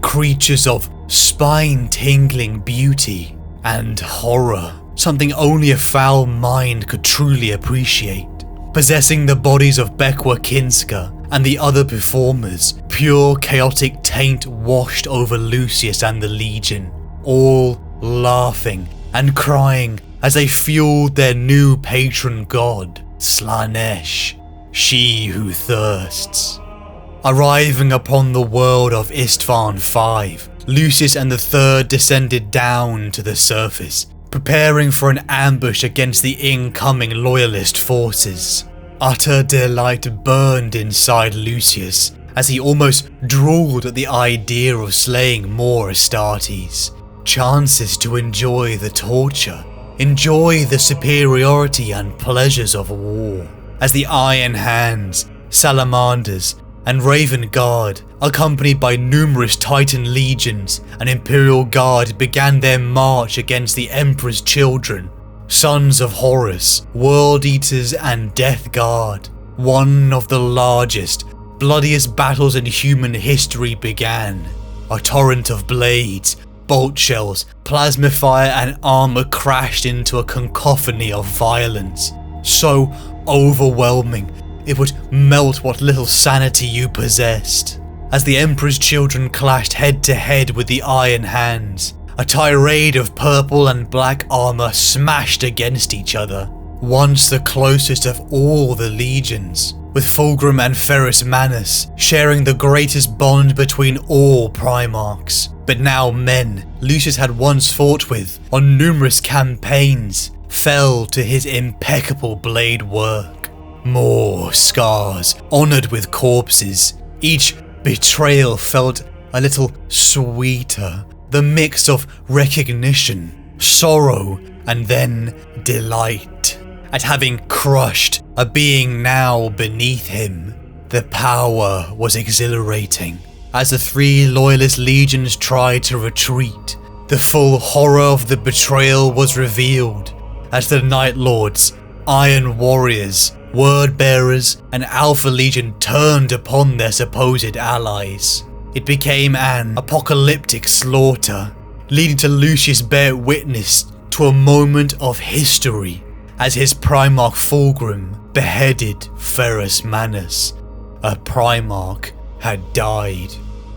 creatures of spine-tingling beauty and horror, something only a foul mind could truly appreciate. Possessing the bodies of Bekwa Kinska and the other performers, pure chaotic taint washed over Lucius and the Legion, all laughing and crying as they fueled their new patron god, Slanesh, she who thirsts. Arriving upon the world of Istvaan 5, Lucius and the Third descended down to the surface, preparing for an ambush against the incoming loyalist forces. Utter delight burned inside Lucius as he almost drooled at the idea of slaying more Astartes. Chances to enjoy the torture, enjoy the superiority and pleasures of war. As the Iron Hands, Salamanders, and Raven Guard, accompanied by numerous Titan legions and Imperial Guard, began their march against the Emperor's children, sons of Horus, World Eaters, and Death Guard. One of the largest, bloodiest battles in human history began. A torrent of blades, bolt shells, plasma fire, and armor crashed into a cacophony of violence, so overwhelming it would melt what little sanity you possessed. As the Emperor's children clashed head to head with the Iron Hands, a tirade of purple and black armor smashed against each other. Once the closest of all the legions, with Fulgrim and Ferrus Manus sharing the greatest bond between all Primarchs. But now men Lucius had once fought with on numerous campaigns fell to his impeccable blade work. More scars, honoured with corpses. Each betrayal felt a little sweeter. The mix of recognition, sorrow, and then delight at having crushed a being now beneath him. The power was exhilarating. As the three loyalist legions tried to retreat, the full horror of the betrayal was revealed as the Night Lords, Iron Warriors, Word Bearers, and Alpha Legion turned upon their supposed allies. It became an apocalyptic slaughter, leading to Lucius bear witness to a moment of history as his Primarch Fulgrim beheaded Ferrus Manus. A Primarch had died.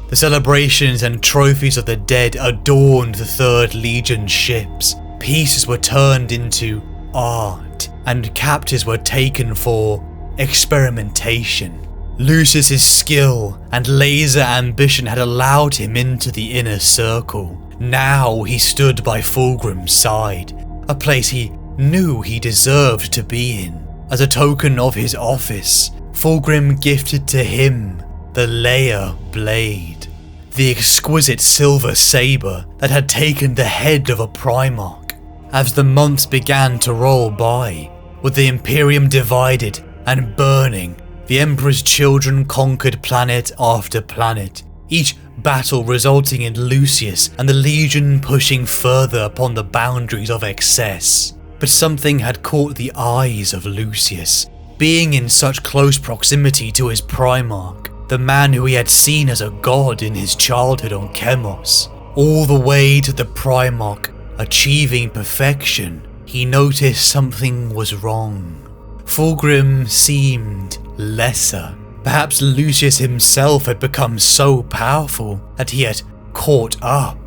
The celebrations and trophies of the dead adorned the Third Legion's ships. Pieces were turned into art, and captives were taken for experimentation. Lucius's skill and laser ambition had allowed him into the inner circle. Now he stood by Fulgrim's side, a place he knew he deserved to be in. As a token of his office, Fulgrim gifted to him the Leia blade, the exquisite silver saber that had taken the head of a Primarch. As the months began to roll by, with the Imperium divided and burning, the Emperor's children conquered planet after planet, each battle resulting in Lucius and the Legion pushing further upon the boundaries of excess. But something had caught the eyes of Lucius. Being in such close proximity to his Primarch, the man who he had seen as a god in his childhood on Chemos, all the way to the Primarch achieving perfection, he noticed something was wrong. Fulgrim seemed lesser. Perhaps Lucius himself had become so powerful that he had caught up.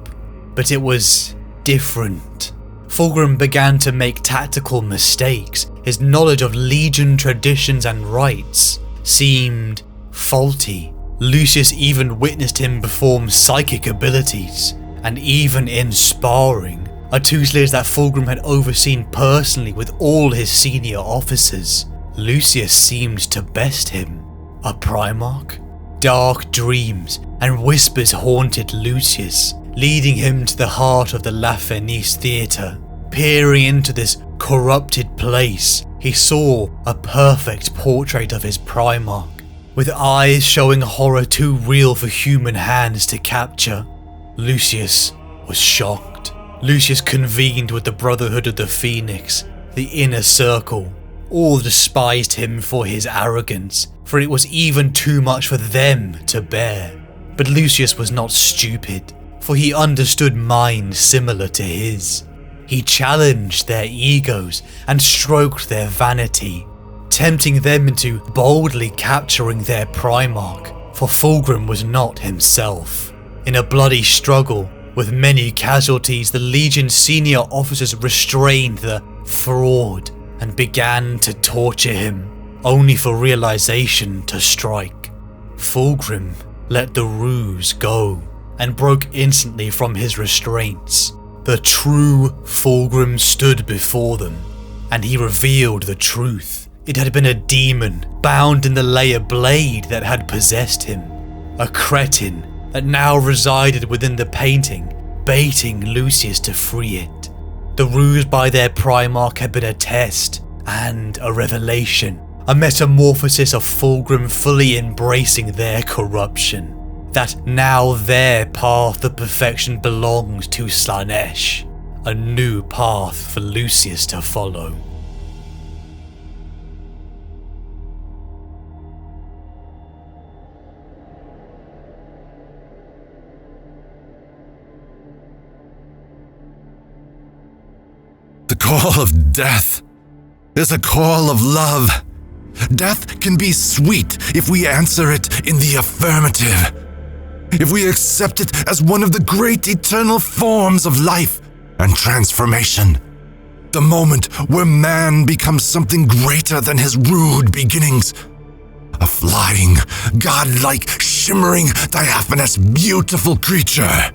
But it was different. Fulgrim began to make tactical mistakes. His knowledge of Legion traditions and rites seemed faulty. Lucius even witnessed him perform psychic abilities, and even in sparring, two slayers that Fulgrim had overseen personally with all his senior officers, Lucius seemed to best him. A Primarch? Dark dreams and whispers haunted Lucius, leading him to the heart of the La Fenice theatre. Peering into this corrupted place, he saw a perfect portrait of his Primarch, with eyes showing horror too real for human hands to capture. Lucius was shocked. Lucius convened with the Brotherhood of the Phoenix, the Inner Circle. All despised him for his arrogance, for it was even too much for them to bear. But Lucius was not stupid, for he understood minds similar to his. He challenged their egos and stroked their vanity, tempting them into boldly capturing their Primarch, for Fulgrim was not himself. In a bloody struggle, with many casualties, the Legion's senior officers restrained the fraud and began to torture him, only for realization to strike. Fulgrim let the ruse go and broke instantly from his restraints. The true Fulgrim stood before them, and he revealed the truth. It had been a demon bound in the layer blade that had possessed him, a cretin that now resided within the painting, baiting Lucius to free it. The ruse by their Primarch had been a test and a revelation, a metamorphosis of Fulgrim fully embracing their corruption. That now their path to perfection belonged to Slaanesh, a new path for Lucius to follow. The call of death is a call of love. Death can be sweet if we answer it in the affirmative. If we accept it as one of the great eternal forms of life and transformation. The moment where man becomes something greater than his rude beginnings. A flying, godlike, shimmering, diaphanous, beautiful creature.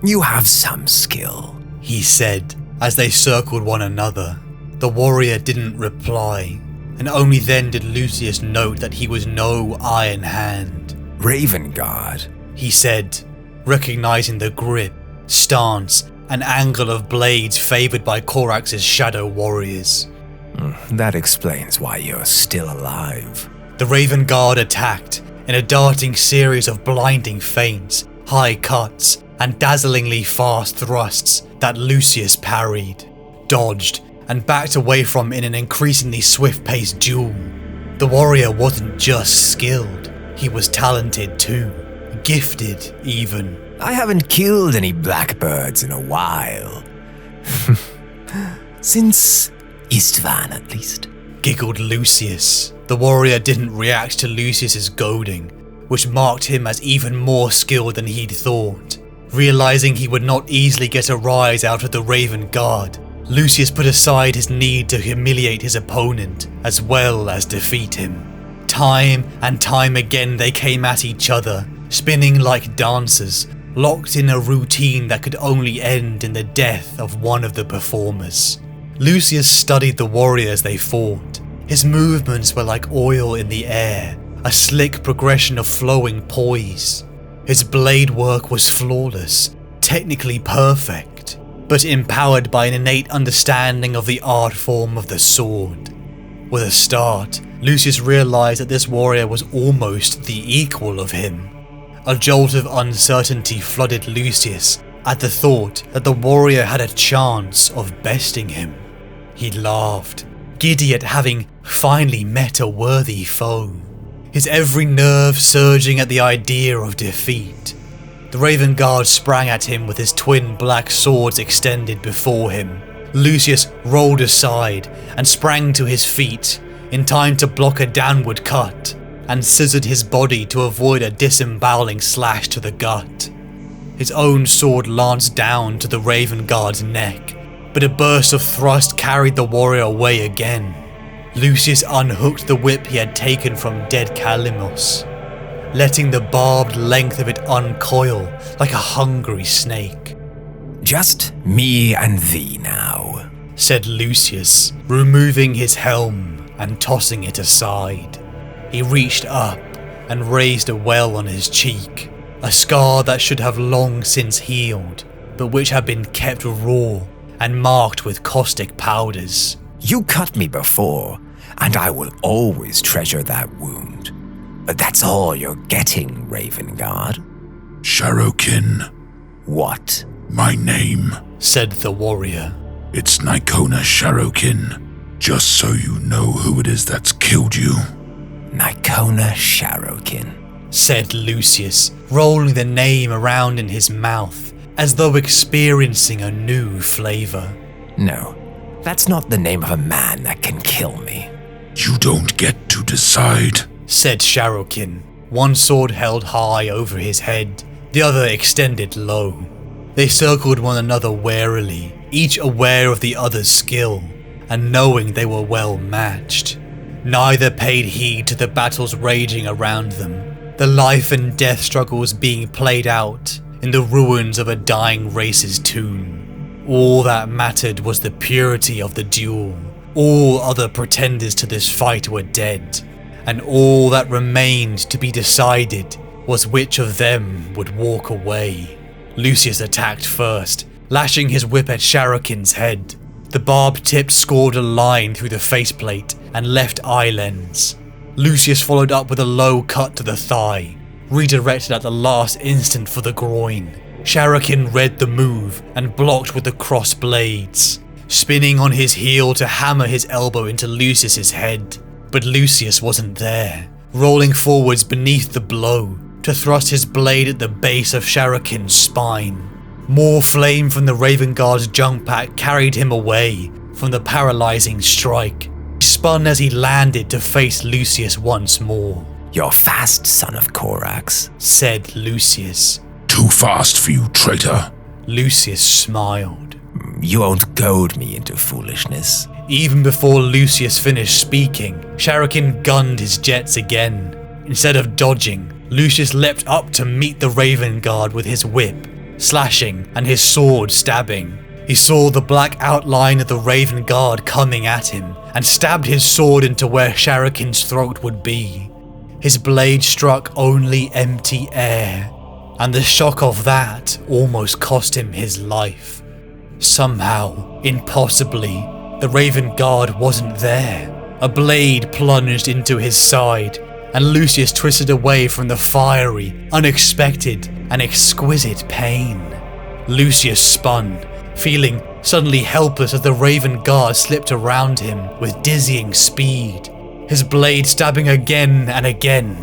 You have some skill, he said as they circled one another. The warrior didn't reply, and only then did Lucius note that he was no Iron Hand. Raven Guard, he said, recognizing the grip, stance, and angle of blades favored by Korax's shadow warriors. That explains why you're still alive. The Raven Guard attacked in a darting series of blinding feints, high cuts, and dazzlingly fast thrusts that Lucius parried, dodged, and backed away from in an increasingly swift-paced duel. The warrior wasn't just skilled, he was talented too. Gifted, even. I haven't killed any blackbirds in a while. Since Istvaan, at least. Giggled Lucius. The warrior didn't react to Lucius's goading, which marked him as even more skilled than he'd thought. Realizing he would not easily get a rise out of the Raven Guard, Lucius put aside his need to humiliate his opponent, as well as defeat him. Time and time again they came at each other, spinning like dancers, locked in a routine that could only end in the death of one of the performers. Lucius studied the warriors they fought. His movements were like oil in the air, a slick progression of flowing poise. His blade work was flawless, technically perfect, but empowered by an innate understanding of the art form of the sword. With a start, Lucius realized that this warrior was almost the equal of him. A jolt of uncertainty flooded Lucius at the thought that the warrior had a chance of besting him. He laughed, giddy at having finally met a worthy foe, his every nerve surging at the idea of defeat. The Raven Guard sprang at him with his twin black swords extended before him. Lucius rolled aside and sprang to his feet in time to block a downward cut and scissored his body to avoid a disemboweling slash to the gut. His own sword lanced down to the Raven Guard's neck, but a burst of thrust carried the warrior away again. Lucius unhooked the whip he had taken from dead Chemos, letting the barbed length of it uncoil like a hungry snake. Just me and thee now, said Lucius, removing his helm and tossing it aside. He reached up and raised a well on his cheek, a scar that should have long since healed, but which had been kept raw and marked with caustic powders. You cut me before, and I will always treasure that wound. But that's all you're getting, Raven Guard. Sharokin. What? My name, said the warrior. It's Nikona Sharokin. Just so you know who it is that's killed you. Nikona Sharokin, said Lucius, rolling the name around in his mouth as though experiencing a new flavor. No, that's not the name of a man that can kill me. You don't get to decide, said Sharokin, one sword held high over his head, the other extended low. They circled one another warily, each aware of the other's skill, and knowing they were well matched. Neither paid heed to the battles raging around them, the life and death struggles being played out in the ruins of a dying race's tomb. All that mattered was the purity of the duel. All other pretenders to this fight were dead, and all that remained to be decided was which of them would walk away. Lucius attacked first, lashing his whip at Sharokin's head. The barb tip scored a line through the faceplate and left eye lens. Lucius followed up with a low cut to the thigh, redirected at the last instant for the groin. Sharokin read the move and blocked with the cross blades, spinning on his heel to hammer his elbow into Lucius's head. But Lucius wasn't there, rolling forwards beneath the blow to thrust his blade at the base of Sharokin's spine. More flame from the Raven Guard's jump pack carried him away from the paralyzing strike. He spun as he landed to face Lucius once more. You're fast, son of Corax, said Lucius. Too fast for you, traitor. Lucius smiled. You won't goad me into foolishness. Even before Lucius finished speaking, Sharokin gunned his jets again. Instead of dodging, Lucius leapt up to meet the Raven Guard with his whip, slashing and his sword stabbing. He saw the black outline of the Raven Guard coming at him and stabbed his sword into where Sharokin's throat would be. His blade struck only empty air, and the shock of that almost cost him his life. Somehow, impossibly, the Raven Guard wasn't there. A blade plunged into his side, and Lucius twisted away from the fiery, unexpected, and exquisite pain. Lucius spun, feeling suddenly helpless as the Raven Guard slipped around him with dizzying speed, his blade stabbing again and again.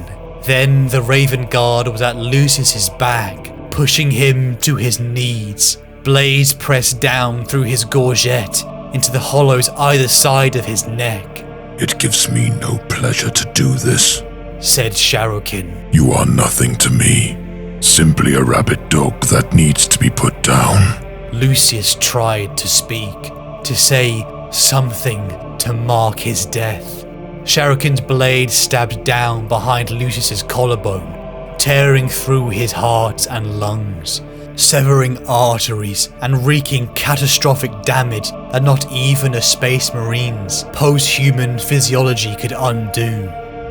Then the Raven Guard was at Lucius's back, pushing him to his knees, blades pressed down through his gorget into the hollows either side of his neck. It gives me no pleasure to do this, said Sharokin. You are nothing to me, simply a rabid dog that needs to be put down. Lucius tried to speak, to say something to mark his death. Sharokin's blade stabbed down behind Lucius's collarbone, tearing through his heart and lungs, severing arteries and wreaking catastrophic damage that not even a Space Marine's post-human physiology could undo.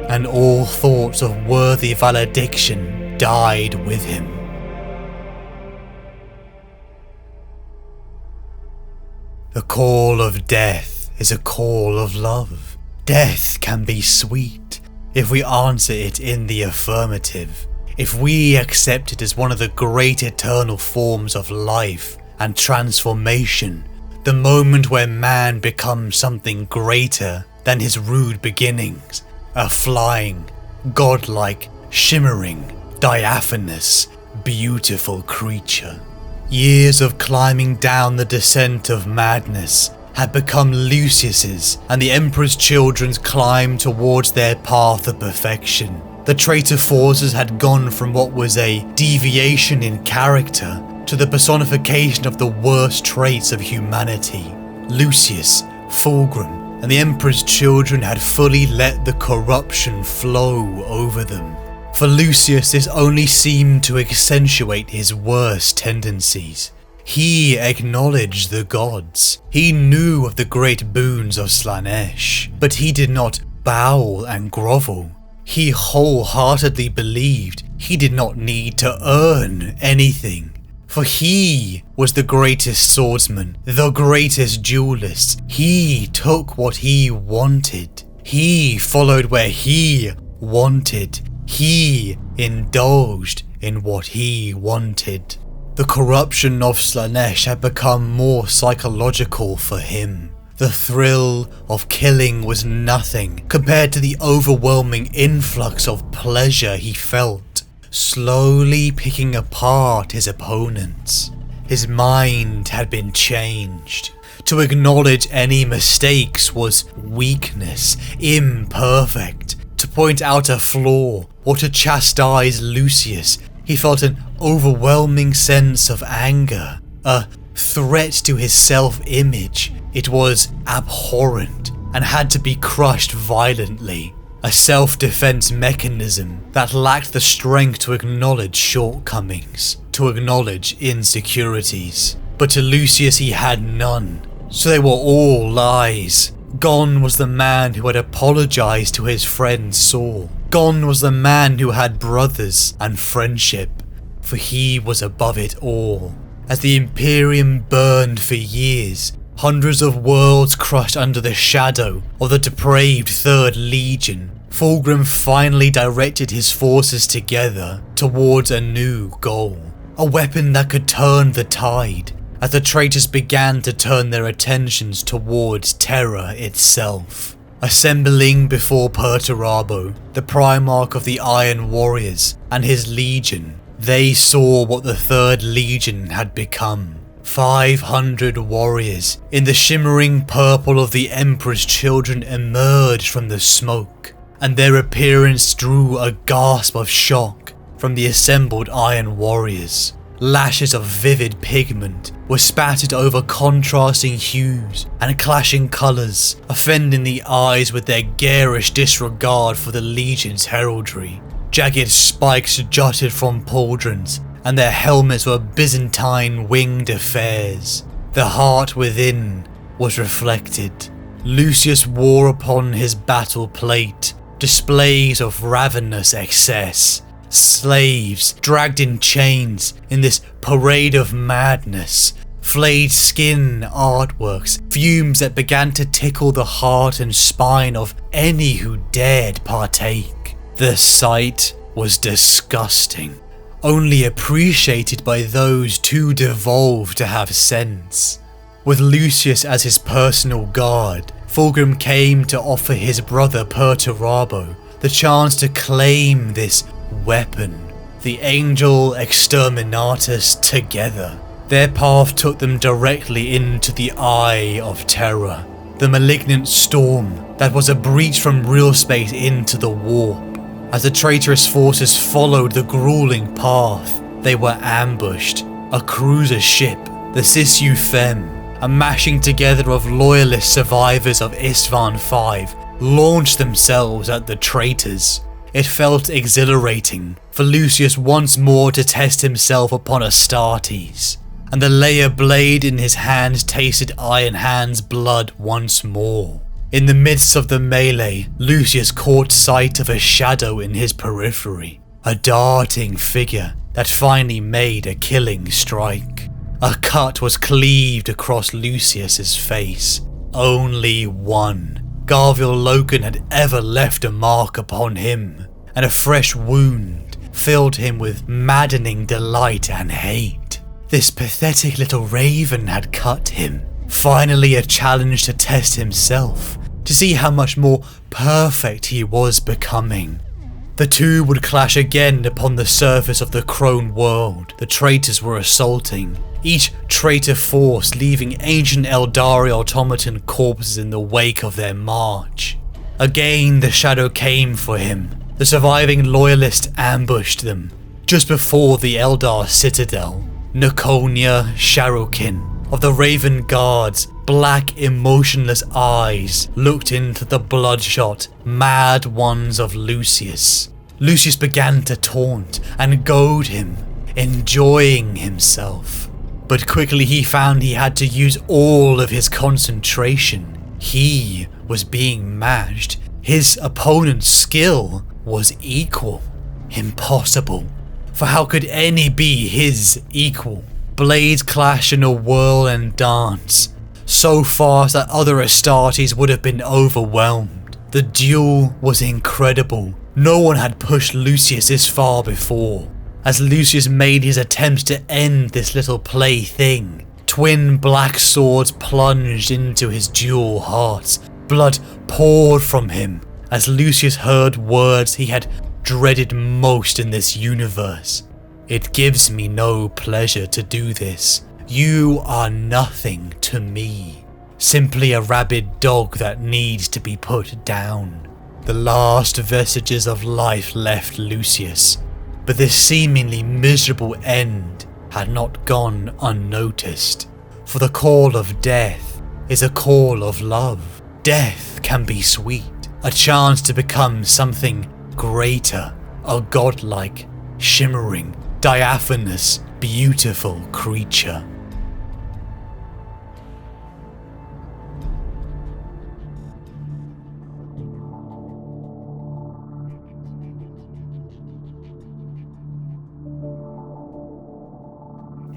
And all thoughts of worthy valediction died with him. The call of death is a call of love. Death can be sweet if we answer it in the affirmative, if we accept it as one of the great eternal forms of life and transformation, the moment where man becomes something greater than his rude beginnings. A flying, godlike, shimmering, diaphanous, beautiful creature. Years of climbing down the descent of madness had become Lucius's, and the Emperor's children's climb towards their path of perfection. The traitor forces had gone from what was a deviation in character to the personification of the worst traits of humanity. Lucius, Fulgrim, and the Emperor's children had fully let the corruption flow over them. For Lucius, this only seemed to accentuate his worst tendencies. He acknowledged the gods. He knew of the great boons of Slaanesh, but he did not bow and grovel. He wholeheartedly believed he did not need to earn anything. For he was the greatest swordsman, the greatest duelist. He took what he wanted. He followed where he wanted. He indulged in what he wanted. The corruption of Slaanesh had become more psychological for him. The thrill of killing was nothing compared to the overwhelming influx of pleasure he felt, slowly picking apart his opponents. His mind had been changed. To acknowledge any mistakes was weakness, imperfect. To point out a flaw or to chastise Lucius, he felt an overwhelming sense of anger, a threat to his self-image. It was abhorrent and had to be crushed violently, a self-defense mechanism that lacked the strength to acknowledge shortcomings, to acknowledge insecurities. But to Lucius he had none, so they were all lies. Gone was the man who had apologized to his friend Saul. Gone was the man who had brothers and friendship, for he was above it all. As the Imperium burned for years, hundreds of worlds crushed under the shadow of the depraved Third Legion, Fulgrim finally directed his forces together towards a new goal. A weapon that could turn the tide, as the traitors began to turn their attentions towards terror itself. Assembling before Perturabo, the Primarch of the Iron Warriors, and his legion, they saw what the Third Legion had become. 500 warriors in the shimmering purple of the Emperor's children emerged from the smoke, and their appearance drew a gasp of shock from the assembled Iron Warriors. Lashes of vivid pigment were spattered over contrasting hues and clashing colours, offending the eyes with their garish disregard for the Legion's heraldry. Jagged spikes jutted from pauldrons, and their helmets were Byzantine winged affairs. The heart within was reflected. Lucius wore upon his battle plate displays of ravenous excess. Slaves dragged in chains in this parade of madness, flayed skin artworks, fumes that began to tickle the heart and spine of any who dared partake. The sight was disgusting, only appreciated by those too devolved to have sense. With Lucius as his personal guard, Fulgrim came to offer his brother Perturabo the chance to claim this weapon, the Angel Exterminatus, together. Their path took them directly into the Eye of Terror, the malignant storm that was a breach from real space into the warp. As the traitorous forces followed the grueling path, they were ambushed. A cruiser ship, the Sissu Femme, a mashing together of loyalist survivors of Istvaan V, launched themselves at the traitors. It felt exhilarating for Lucius once more to test himself upon Astartes, and the layer blade in his hand tasted Iron Hand's blood once more. In the midst of the melee, Lucius caught sight of a shadow in his periphery, a darting figure that finally made a killing strike. A cut was cleaved across Lucius's face. Only one. Garviel Loken had ever left a mark upon him, and a fresh wound filled him with maddening delight and hate. This pathetic little raven had cut him. Finally a challenge to test himself, to see how much more perfect he was becoming. The two would clash again upon the surface of the Crone world the traitors were assaulting. each traitor force leaving ancient Eldari automaton corpses in the wake of their march. Again the shadow came for him. The surviving loyalist ambushed them. Just before the Eldar citadel, Nakonia Sharokin of the Raven Guard's black emotionless eyes looked into the bloodshot, mad ones of Lucius. Lucius began to taunt and goad him, enjoying himself. But quickly he found he had to use all of his concentration. He was being matched. His opponent's skill was equal. Impossible. For how could any be his equal? Blades clash in a whirl and dance, so fast that other Astartes would have been overwhelmed. The duel was incredible. No one had pushed Lucius this far before. As Lucius made his attempts to end this little plaything, twin black swords plunged into his dual hearts. Blood poured from him as Lucius heard words he had dreaded most in this universe. It gives me no pleasure to do this. You are nothing to me. Simply a rabid dog that needs to be put down. The last vestiges of life left Lucius, but this seemingly miserable end had not gone unnoticed. For the call of death is a call of love. Death can be sweet, a chance to become something greater, a godlike, shimmering, diaphanous, beautiful creature.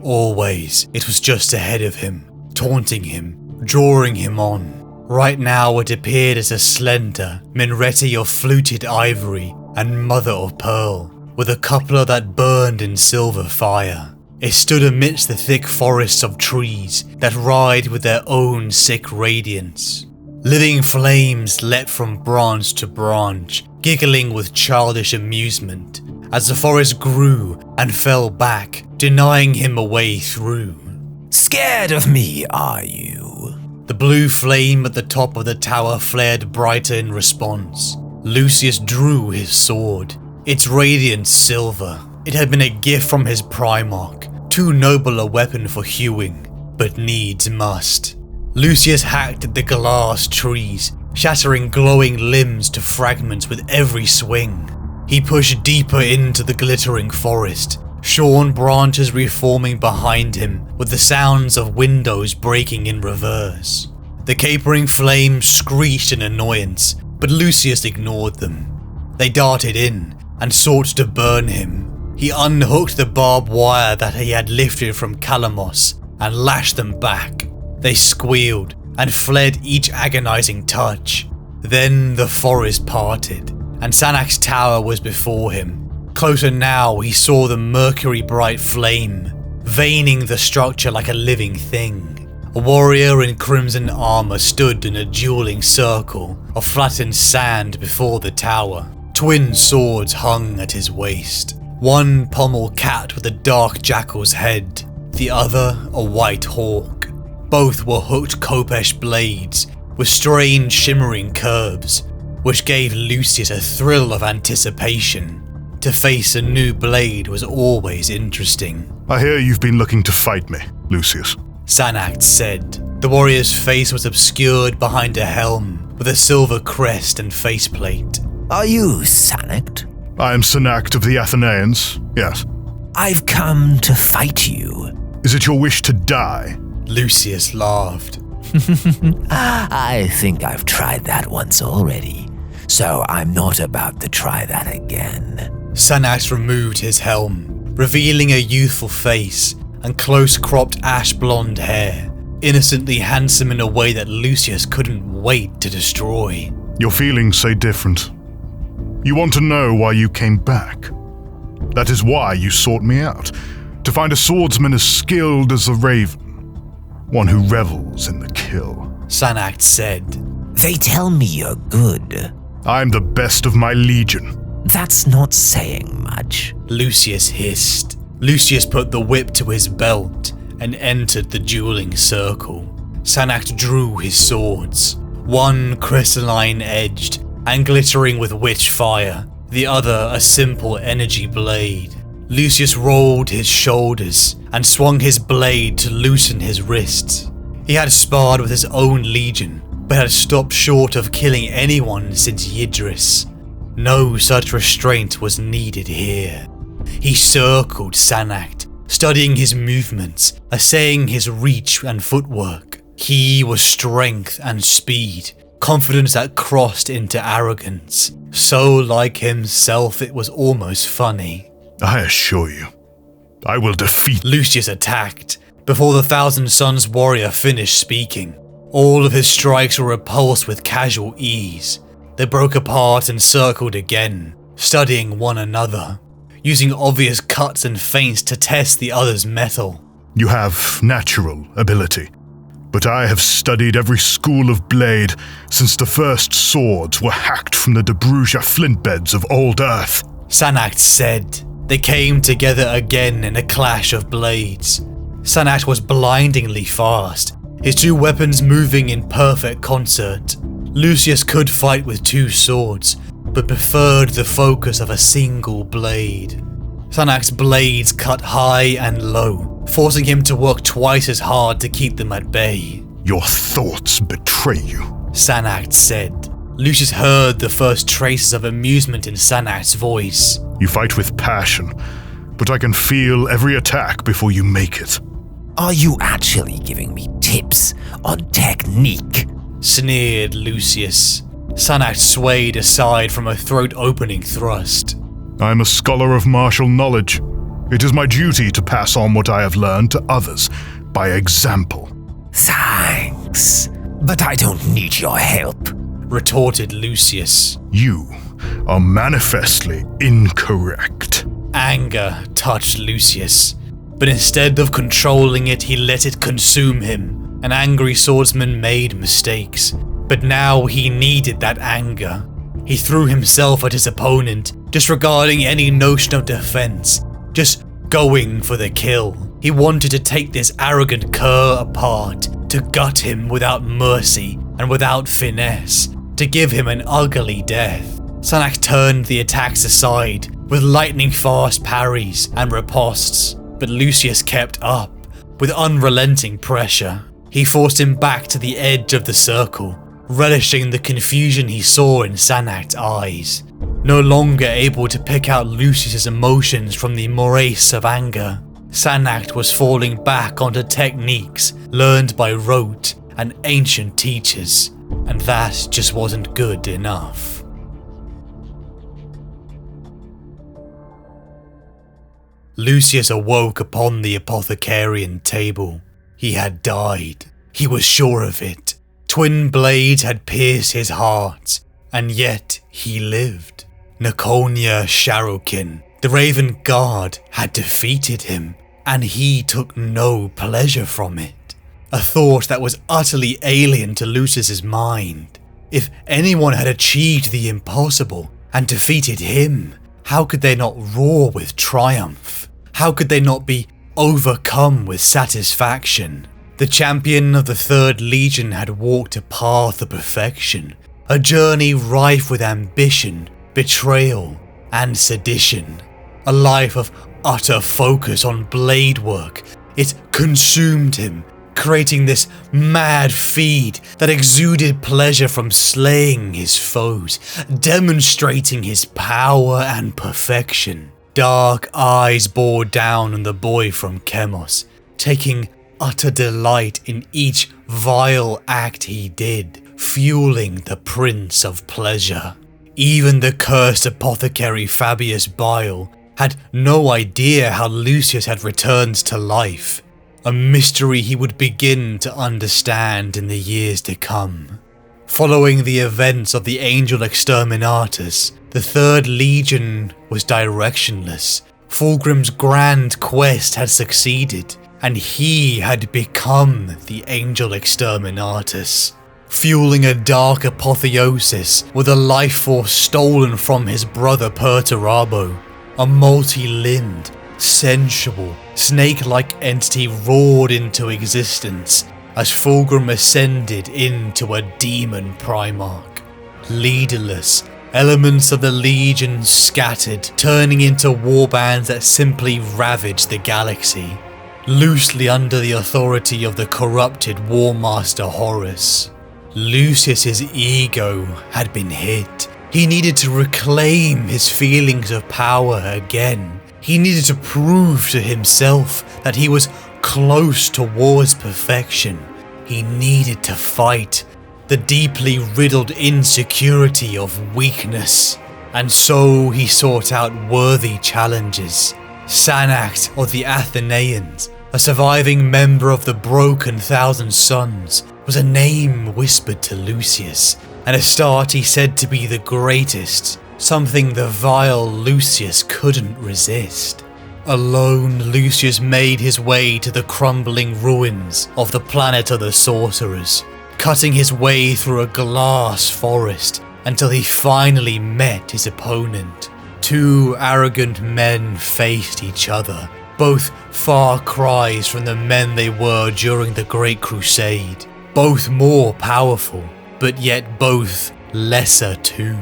Always, it was just ahead of him, taunting him, drawing him on. Right now it appeared as a slender minaret of fluted ivory and mother of pearl, with a cupola that burned in silver fire. It stood amidst the thick forests of trees that ride with their own sick radiance. Living flames leapt from branch to branch, giggling with childish amusement, as the forest grew and fell back, denying him a way through. Scared of me, are you? The blue flame at the top of the tower flared brighter in response. Lucius drew his sword, its radiant silver. It had been a gift from his Primarch, too noble a weapon for hewing, but needs must. Lucius hacked at the glass trees, shattering glowing limbs to fragments with every swing. He pushed deeper into the glittering forest, shorn branches reforming behind him with the sounds of windows breaking in reverse. The capering flames screeched in annoyance, but Lucius ignored them. They darted in and sought to burn him. He unhooked the barbed wire that he had lifted from Calamos and lashed them back. They squealed and fled each agonizing touch. Then the forest parted, and Sanakht's tower was before him. Closer now, he saw the mercury-bright flame, veining the structure like a living thing. A warrior in crimson armor stood in a dueling circle of flattened sand before the tower. Twin swords hung at his waist. One pommel cat with a dark jackal's head, the other a white hawk. Both were hooked Kopesh blades with strange shimmering curves, which gave Lucius a thrill of anticipation. To face a new blade was always interesting. I hear you've been looking to fight me, Lucius. Sanakht said. The warrior's face was obscured behind a helm with a silver crest and faceplate. Are you Sanakht? I am Sanakht of the Athenians, yes. I've come to fight you. Is it your wish to die? Lucius laughed. I think I've tried that once already, so I'm not about to try that again. Sanakht removed his helm, revealing a youthful face and close-cropped ash-blonde hair, innocently handsome in a way that Lucius couldn't wait to destroy. Your feelings say different. You want to know why you came back. That is why you sought me out, to find a swordsman as skilled as the Raven, one who revels in the kill. Sanakht said. They tell me you're good. I'm the best of my legion. That's not saying much. Lucius hissed. Lucius put the whip to his belt and entered the dueling circle. Sanakht drew his swords, one crystalline-edged and glittering with witch fire, the other a simple energy blade. Lucius rolled his shoulders and swung his blade to loosen his wrists. He had sparred with his own legion, but had stopped short of killing anyone since Yidris. No such restraint was needed here. He circled Sanakht, studying his movements, assaying his reach and footwork. He was strength and speed, confidence that crossed into arrogance. So like himself it was almost funny. I assure you, I will defeat. Lucius attacked. Before the Thousand Suns warrior finished speaking, all of his strikes were repulsed with casual ease. They broke apart and circled again, studying one another, using obvious cuts and feints to test the other's mettle. You have natural ability, but I have studied every school of blade since the first swords were hacked from the Debruja flint beds of old Earth. Sanakht said. They came together again in a clash of blades. Sanakht was blindingly fast, his two weapons moving in perfect concert. Lucius could fight with two swords, but preferred the focus of a single blade. Sanakt's blades cut high and low, forcing him to work twice as hard to keep them at bay. Your thoughts betray you, Sanakht said. Lucius heard the first traces of amusement in Sanakht's voice. You fight with passion, but I can feel every attack before you make it. Are you actually giving me tips on technique? Sneered Lucius. Sanakht swayed aside from a throat-opening thrust. I'm a scholar of martial knowledge. It is my duty to pass on what I have learned to others, by example. Thanks, but I don't need your help, retorted Lucius. You are manifestly incorrect. Anger touched Lucius, but instead of controlling it, he let it consume him. An angry swordsman made mistakes, but now he needed that anger. He threw himself at his opponent, disregarding any notion of defense, just going for the kill. He wanted to take this arrogant cur apart, to gut him without mercy and without finesse, to give him an ugly death. Sanakht turned the attacks aside with lightning-fast parries and ripostes, but Lucius kept up with unrelenting pressure. He forced him back to the edge of the circle, relishing the confusion he saw in Sanakht's eyes. No longer able to pick out Lucius's emotions from the morass of anger, Sanakht was falling back onto techniques learned by rote and ancient teachers, and that just wasn't good enough. Lucius awoke upon the apothecarian table. He had died. He was sure of it. Twin blades had pierced his heart, and yet he lived. Nakonia Sharokin, the Raven Guard, had defeated him, and he took no pleasure from it. A thought that was utterly alien to Lucius's mind. If anyone had achieved the impossible and defeated him, how could they not roar with triumph? How could they not be overcome with satisfaction? The champion of the Third Legion had walked a path of perfection, a journey rife with ambition, betrayal, and sedition. A life of utter focus on blade work. It consumed him, creating this mad feed that exuded pleasure from slaying his foes, demonstrating his power and perfection. Dark eyes bore down on the boy from Chemos, taking utter delight in each vile act he did, fueling the Prince of Pleasure. Even the cursed apothecary Fabius Bile had no idea how Lucius had returned to life, a mystery he would begin to understand in the years to come. Following the events of the Angel Exterminatus, the Third Legion was directionless. Fulgrim's grand quest had succeeded, and he had become the Angel Exterminatus, fueling a dark apotheosis with a life force stolen from his brother Perturabo, a multi-limbed, sensual, snake-like entity roared into existence as Fulgrim ascended into a demon Primarch. Leaderless, elements of the Legion scattered, turning into warbands that simply ravaged the galaxy, loosely under the authority of the corrupted Warmaster Horus. Lucius's ego had been hit. He needed to reclaim his feelings of power again. He needed to prove to himself that he was close towards perfection. He needed to fight the deeply riddled insecurity of weakness. And so he sought out worthy challenges. Sanakht of the Athenaeans, a surviving member of the broken Thousand Sons, was a name whispered to Lucius, and Astarte said to be the greatest, something the vile Lucius couldn't resist. Alone, Lucius made his way to the crumbling ruins of the planet of the sorcerers, cutting his way through a glass forest until he finally met his opponent. Two arrogant men faced each other, both far cries from the men they were during the Great Crusade, both more powerful, but yet both lesser too.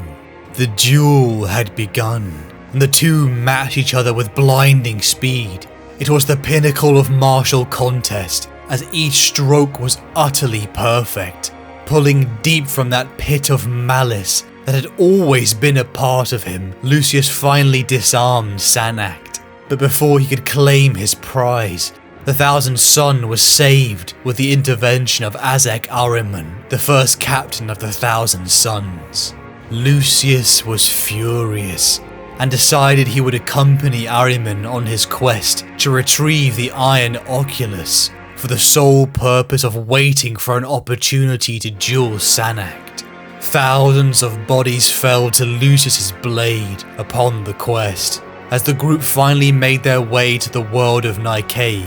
The duel had begun, and the two matched each other with blinding speed. It was the pinnacle of martial contest, as each stroke was utterly perfect, pulling deep from that pit of malice that had always been a part of him. Lucius finally disarmed Sanakht, but before he could claim his prize, the Thousand Son was saved with the intervention of Azek Ahriman, the first captain of the Thousand Sons. Lucius was furious, and decided he would accompany Ahriman on his quest to retrieve the Iron Oculus, for the sole purpose of waiting for an opportunity to duel Sanakht. Thousands of bodies fell to Lucius's blade upon the quest. As the group finally made their way to the world of Nike,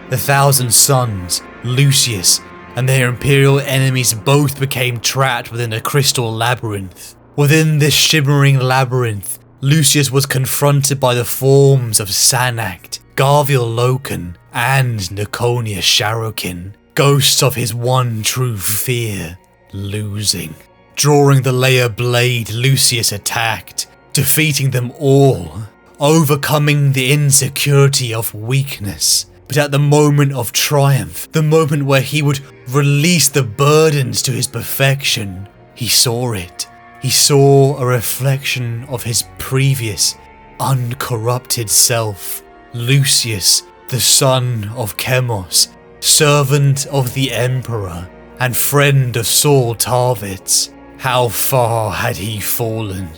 the Thousand Sons, Lucius, and their Imperial enemies both became trapped within a crystal labyrinth. Within this shimmering labyrinth, Lucius was confronted by the forms of Sanakht, Garviel Loken, and Nakonia Sharokin, ghosts of his one true fear, losing. Drawing the Leia blade, Lucius attacked, defeating them all, overcoming the insecurity of weakness. But at the moment of triumph, the moment where he would release the burdens to his perfection, he saw it. He saw a reflection of his previous, uncorrupted self, Lucius, the son of Chemos, servant of the Emperor, and friend of Saul Tarvitz. How far had he fallen?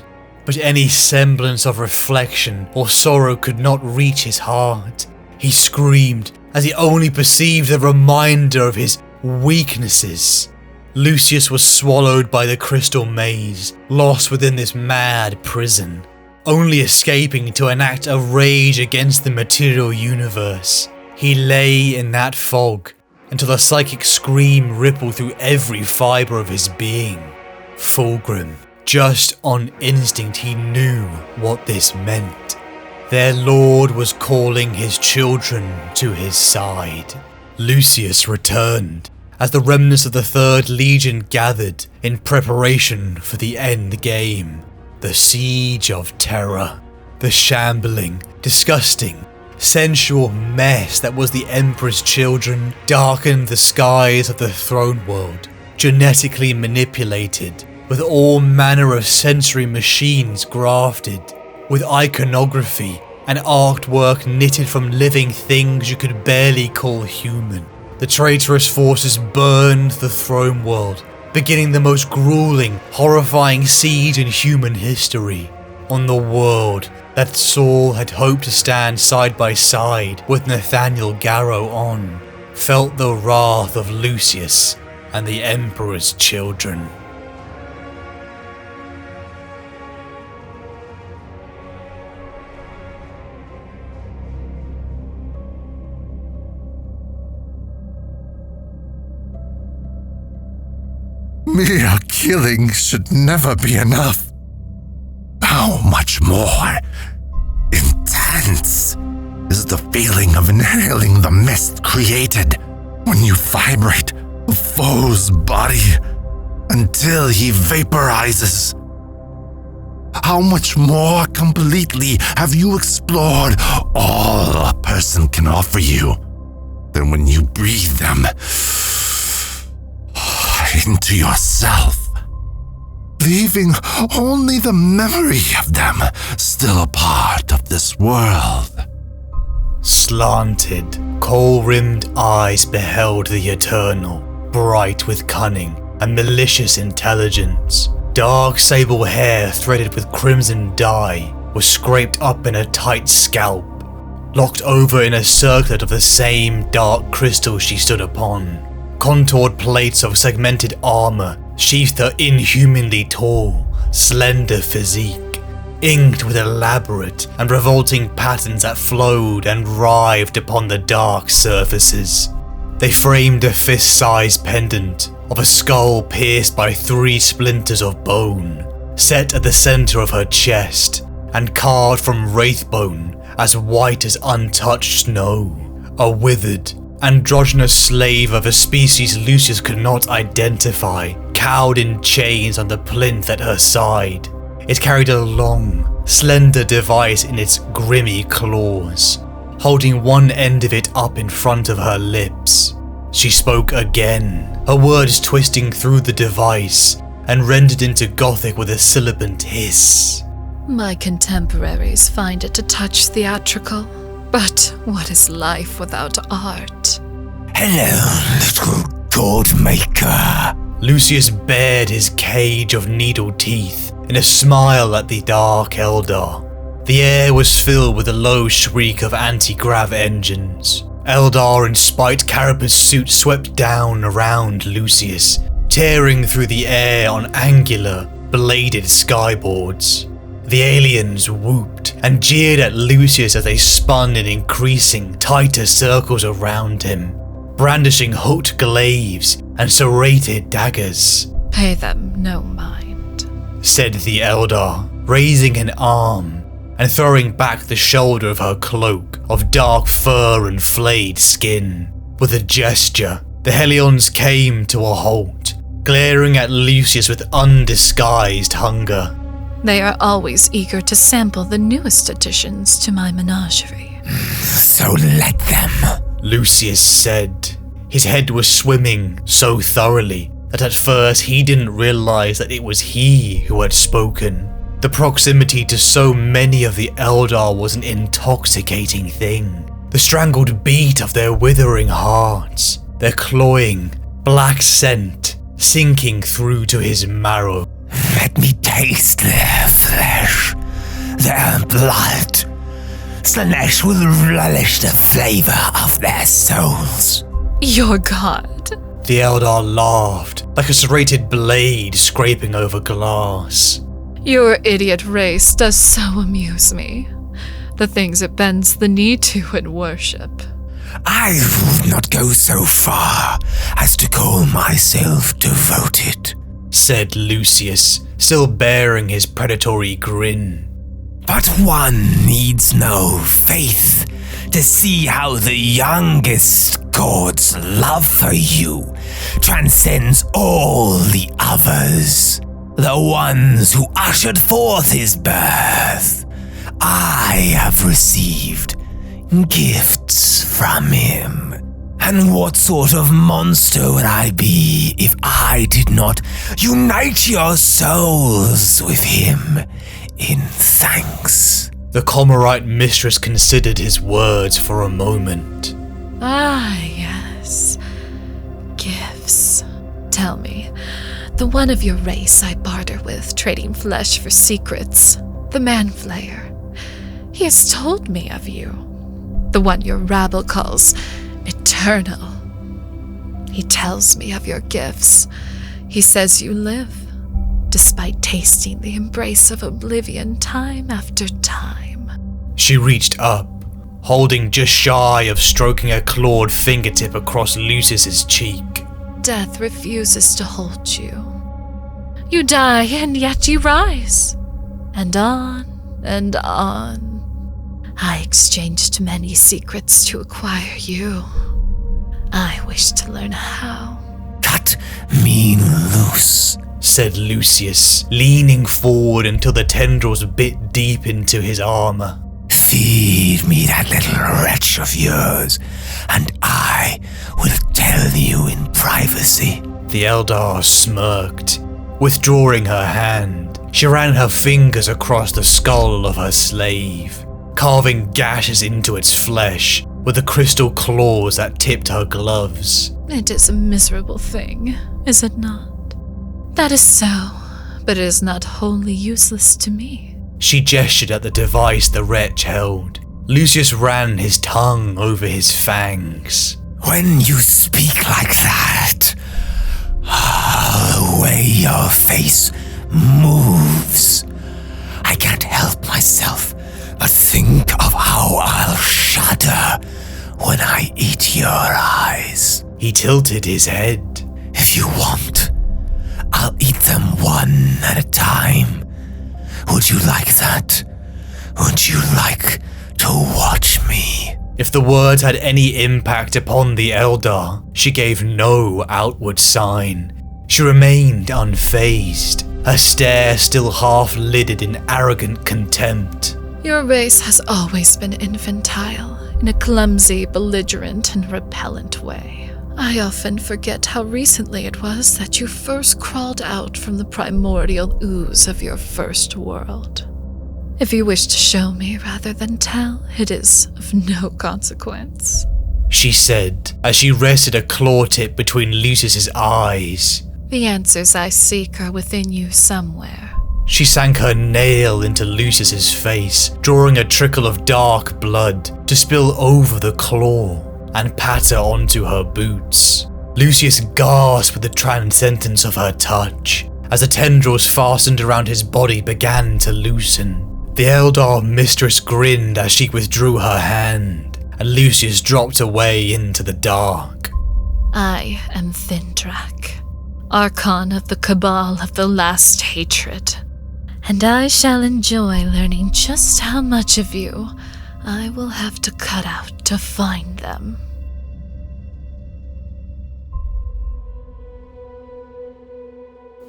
But any semblance of reflection or sorrow could not reach his heart. He screamed as he only perceived a reminder of his weaknesses. Lucius was swallowed by the crystal maze, lost within this mad prison, only escaping to enact a rage against the material universe. He lay in that fog until a psychic scream rippled through every fibre of his being. Fulgrim, just on instinct, he knew what this meant. Their lord was calling his children to his side. Lucius returned as the remnants of the Third Legion gathered in preparation for the end game. The Siege of Terror. The shambling, disgusting, sensual mess that was the Emperor's children darkened the skies of the throne world, genetically manipulated, with all manner of sensory machines grafted, with iconography and artwork knitted from living things you could barely call human. The traitorous forces burned the throne world, beginning the most grueling, horrifying siege in human history, on the world that Saul had hoped to stand side by side with Nathaniel Garrow on, felt the wrath of Lucius and the Emperor's children. Mere killing should never be enough. How much more intense is the feeling of inhaling the mist created when you vibrate the foe's body until he vaporizes. How much more completely have you explored all a person can offer you than when you breathe them into yourself, leaving only the memory of them still a part of this world? Slanted, coal-rimmed eyes beheld the Eternal, bright with cunning and malicious intelligence. Dark sable hair threaded with crimson dye was scraped up in a tight scalp, locked over in a circlet of the same dark crystal she stood upon. Contoured plates of segmented armor sheathed her inhumanly tall, slender physique, inked with elaborate and revolting patterns that flowed and writhed upon the dark surfaces. They framed a fist-sized pendant of a skull pierced by 3 splinters of bone, set at the center of her chest, and carved from wraithbone as white as untouched snow. A withered, androgynous slave of a species Lucius could not identify, cowed in chains on the plinth at her side. It carried a long, slender device in its grimy claws, holding one end of it up in front of her lips. She spoke again, her words twisting through the device and rendered into Gothic with a sibilant hiss. My contemporaries find it a touch theatrical, but what is life without art? Hello, little god maker. Lucius bared his cage of needle teeth in a smile at the Dark Eldar. The air was filled with a low shriek of anti-grav engines. Eldar in spiked carapace suits swept down around Lucius, tearing through the air on angular, bladed skyboards. The aliens whooped and jeered at Lucius as they spun in increasing, tighter circles around him, brandishing hooked glaives and serrated daggers. Pay them no mind, said the Eldar, raising an arm and throwing back the shoulder of her cloak of dark fur and flayed skin. With a gesture, the Hellions came to a halt, glaring at Lucius with undisguised hunger. They are always eager to sample the newest additions to my menagerie. So let them, Lucius said. His head was swimming so thoroughly that at first he didn't realize that it was he who had spoken. The proximity to so many of the Eldar was an intoxicating thing. The strangled beat of their withering hearts, their cloying, black scent sinking through to his marrow. let me taste their flesh, their blood. Slanesh will relish the flavor of their souls. Your god. The Eldar laughed, like a serrated blade scraping over glass. Your idiot race does so amuse me. The things it bends the knee to in worship. I would not go so far as to call myself devoted, said Lucius, still bearing his predatory grin. But one needs no faith to see how the youngest god's love for you transcends all the others. The ones who ushered forth his birth. I have received gifts from him. And what sort of monster would I be if I did not unite your souls with him in thanks? The Collaborator mistress considered his words for a moment. Ah, yes. Gifts. Tell me, the one of your race I barter with, trading flesh for secrets, the Man-Flayer. He has told me of you. The one your rabble calls eternal. He tells me of your gifts. He says you live, despite tasting the embrace of oblivion time after time. She reached up, holding just shy of stroking a clawed fingertip across Lucius's cheek. Death refuses to hold you. You die, and yet you rise. And on, I exchanged many secrets to acquire you. I wish to learn how. Cut me loose, said Lucius, leaning forward until the tendrils bit deep into his armor. Feed me that little wretch of yours, and I will tell you in privacy. The Eldar smirked. Withdrawing her hand, she ran her fingers across the skull of her slave, carving gashes into its flesh with the crystal claws that tipped her gloves. It is a miserable thing, is it not? That is so, but it is not wholly useless to me. She gestured at the device the wretch held. Lucius ran his tongue over his fangs. When you speak like that, the way your face moves, I can't help myself but think of how I'll shudder when I eat your eyes. He tilted his head. If you want, I'll eat them one at a time. Would you like that? Would you like to watch me? If the words had any impact upon the Eldar, she gave no outward sign. She remained unfazed, her stare still half-lidded in arrogant contempt. Your race has always been infantile, in a clumsy, belligerent, and repellent way. I often forget how recently it was that you first crawled out from the primordial ooze of your first world. If you wish to show me rather than tell, it is of no consequence, she said, as she rested a claw tip between Lucius's eyes. The answers I seek are within you somewhere. She sank her nail into Lucius's face, drawing a trickle of dark blood to spill over the claw and patter onto her boots. Lucius gasped with the transcendence of her touch as the tendrils fastened around his body began to loosen. The Eldar mistress grinned as she withdrew her hand, and Lucius dropped away into the dark. I am Thindrak, Archon of the Cabal of the Last Hatred, and I shall enjoy learning just how much of you I will have to cut out to find them.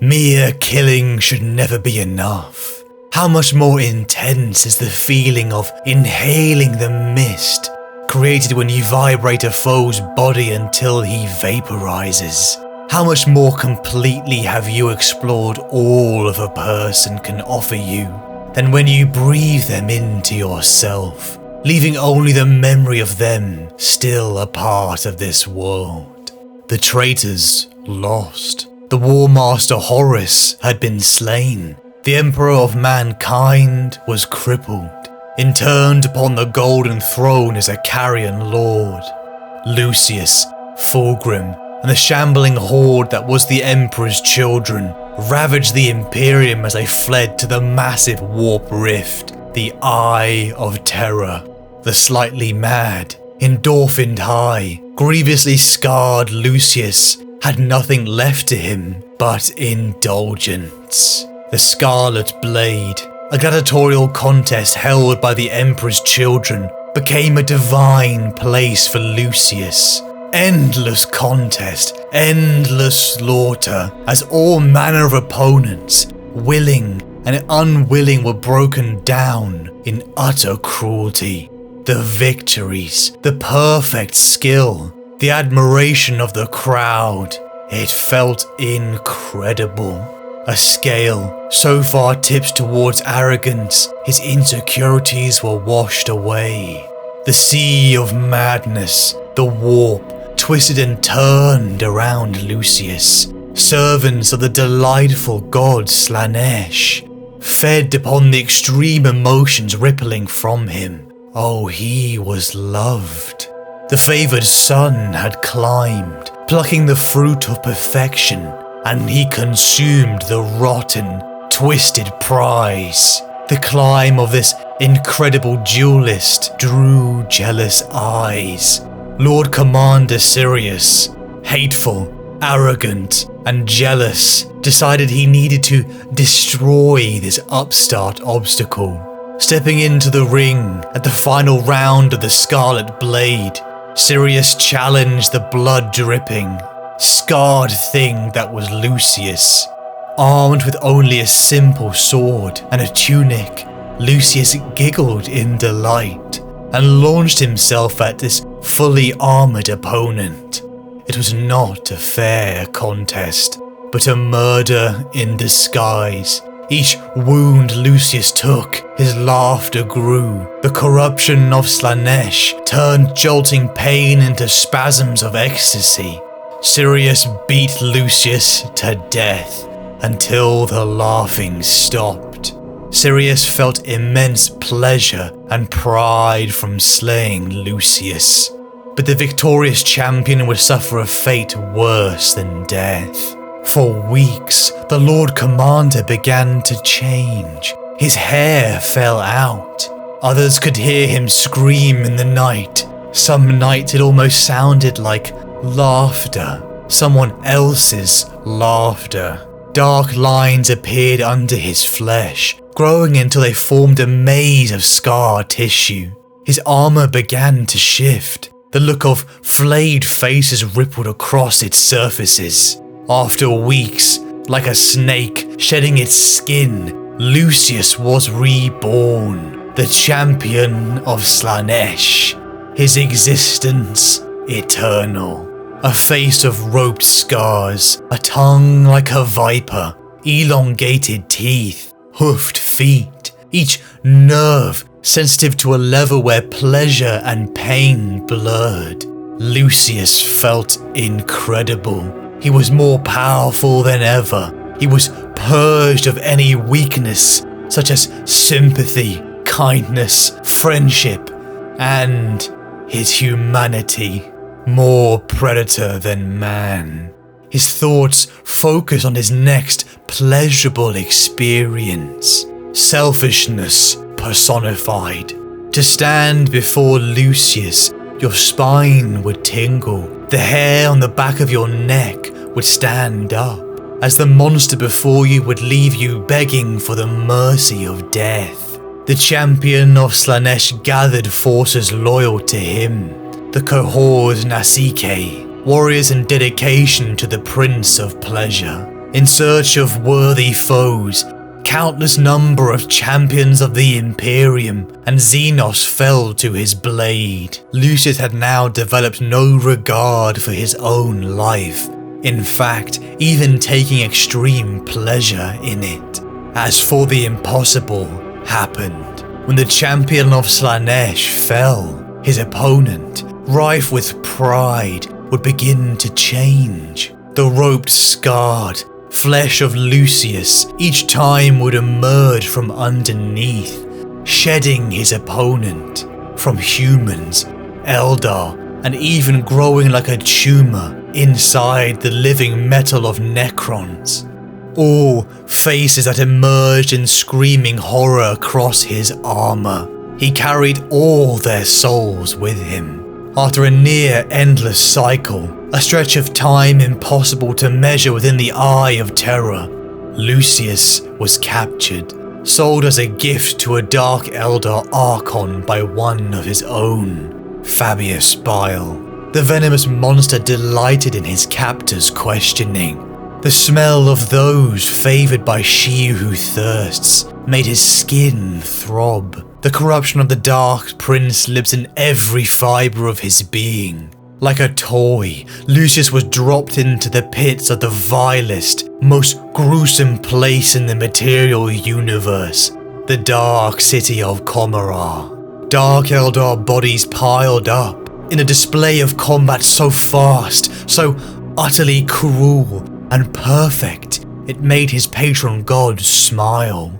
Mere killing should never be enough. How much more intense is the feeling of inhaling the mist created when you vibrate a foe's body until he vaporizes? How much more completely have you explored all of a person can offer you than when you breathe them into yourself, leaving only the memory of them still a part of this world? The traitors lost. The War Master Horus had been slain. The Emperor of Mankind was crippled, interned upon the Golden Throne as a carrion lord. Lucius, Fulgrim, and the shambling horde that was the Emperor's children ravaged the Imperium as they fled to the massive warp rift, the Eye of Terror. The slightly mad, endorphined high, grievously scarred Lucius had nothing left to him but indulgence. The Scarlet Blade, a gladiatorial contest held by the Emperor's children, became a divine place for Lucius. Endless contest, endless slaughter, as all manner of opponents, willing and unwilling, were broken down in utter cruelty. The victories, the perfect skill, the admiration of the crowd, it felt incredible. A scale so far tipped towards arrogance, his insecurities were washed away. The sea of madness, the warp, twisted and turned around Lucius. Servants of the delightful god Slanesh, fed upon the extreme emotions rippling from him. Oh, he was loved. The favored son had climbed, plucking the fruit of perfection, and he consumed the rotten, twisted prize. The climb of this incredible duelist drew jealous eyes. Lord Commander Sirius, hateful, arrogant, and jealous, decided he needed to destroy this upstart obstacle. Stepping into the ring at the final round of the Scarlet Blade, Sirius challenged the blood-dripping, scarred thing that was Lucius. Armed with only a simple sword and a tunic, Lucius giggled in delight and launched himself at this fully armoured opponent. It was not a fair contest, but a murder in disguise. Each wound Lucius took, his laughter grew. The corruption of Slaanesh turned jolting pain into spasms of ecstasy. Sirius beat Lucius to death until the laughing stopped. Sirius felt immense pleasure and pride from slaying Lucius. But the victorious champion would suffer a fate worse than death. For weeks, the Lord Commander began to change. His hair fell out. Others could hear him scream in the night. Some nights it almost sounded like laughter. Someone else's laughter. Dark lines appeared under his flesh, growing until they formed a maze of scar tissue. His armor began to shift. The look of flayed faces rippled across its surfaces. After weeks, like a snake shedding its skin, Lucius was reborn, the champion of Slaanesh, his existence eternal. A face of roped scars, a tongue like a viper, elongated teeth, hoofed feet, each nerve sensitive to a level where pleasure and pain blurred. Lucius felt incredible. He was more powerful than ever. He was purged of any weakness, such as sympathy, kindness, friendship, and his humanity. More predator than man. His thoughts focus on his next pleasurable experience. Selfishness personified. To stand before Lucius, your spine would tingle. The hair on the back of your neck would stand up, as the monster before you would leave you begging for the mercy of death. The champion of Slaanesh gathered forces loyal to him, the cohors Nasike, warriors in dedication to the Prince of Pleasure. In search of worthy foes, countless number of champions of the Imperium and Xenos fell to his blade. Lucius had now developed no regard for his own life, in fact, even taking extreme pleasure in it. As for the impossible happened. When the champion of Slaanesh fell, his opponent, rife with pride, would begin to change. The roped, scarred flesh of Lucius each time would emerge from underneath, shedding his opponent. From humans, Eldar, and even growing like a tumor inside the living metal of Necrons. All faces that emerged in screaming horror across his armor. He carried all their souls with him. After a near endless cycle, a stretch of time impossible to measure within the eye of terror, Lucius was captured, sold as a gift to a Dark Eldar Archon by one of his own, Fabius Bile. The venomous monster delighted in his captor's questioning. The smell of those favoured by she who thirsts made his skin throb. The corruption of the Dark Prince lives in every fibre of his being. Like a toy, Lucius was dropped into the pits of the vilest, most gruesome place in the material universe, the Dark City of Commorragh. Dark Eldar bodies piled up in a display of combat so fast, so utterly cruel and perfect, it made his patron god smile.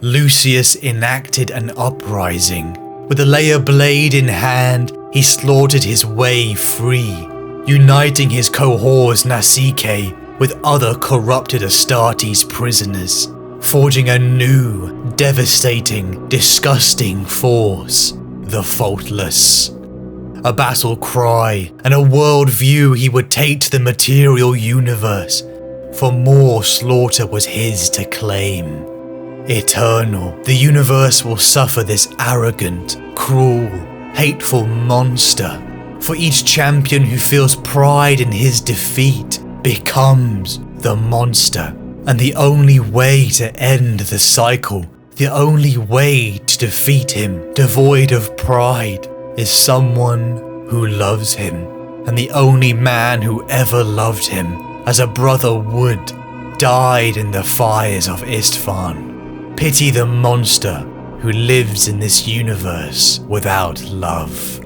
Lucius enacted an uprising. With a layer blade in hand, he slaughtered his way free, uniting his cohorts Nasike with other corrupted Astartes prisoners, forging a new, devastating, disgusting force, the Faultless. A battle cry and a world view he would take to the material universe, for more slaughter was his to claim. eternal. The universe will suffer this arrogant, cruel, hateful monster. For each champion who feels pride in his defeat becomes the monster. And the only way to end the cycle, the only way to defeat him, devoid of pride, is someone who loves him. And the only man who ever loved him, as a brother would, died in the fires of Istvaan. Pity the monster who lives in this universe without love.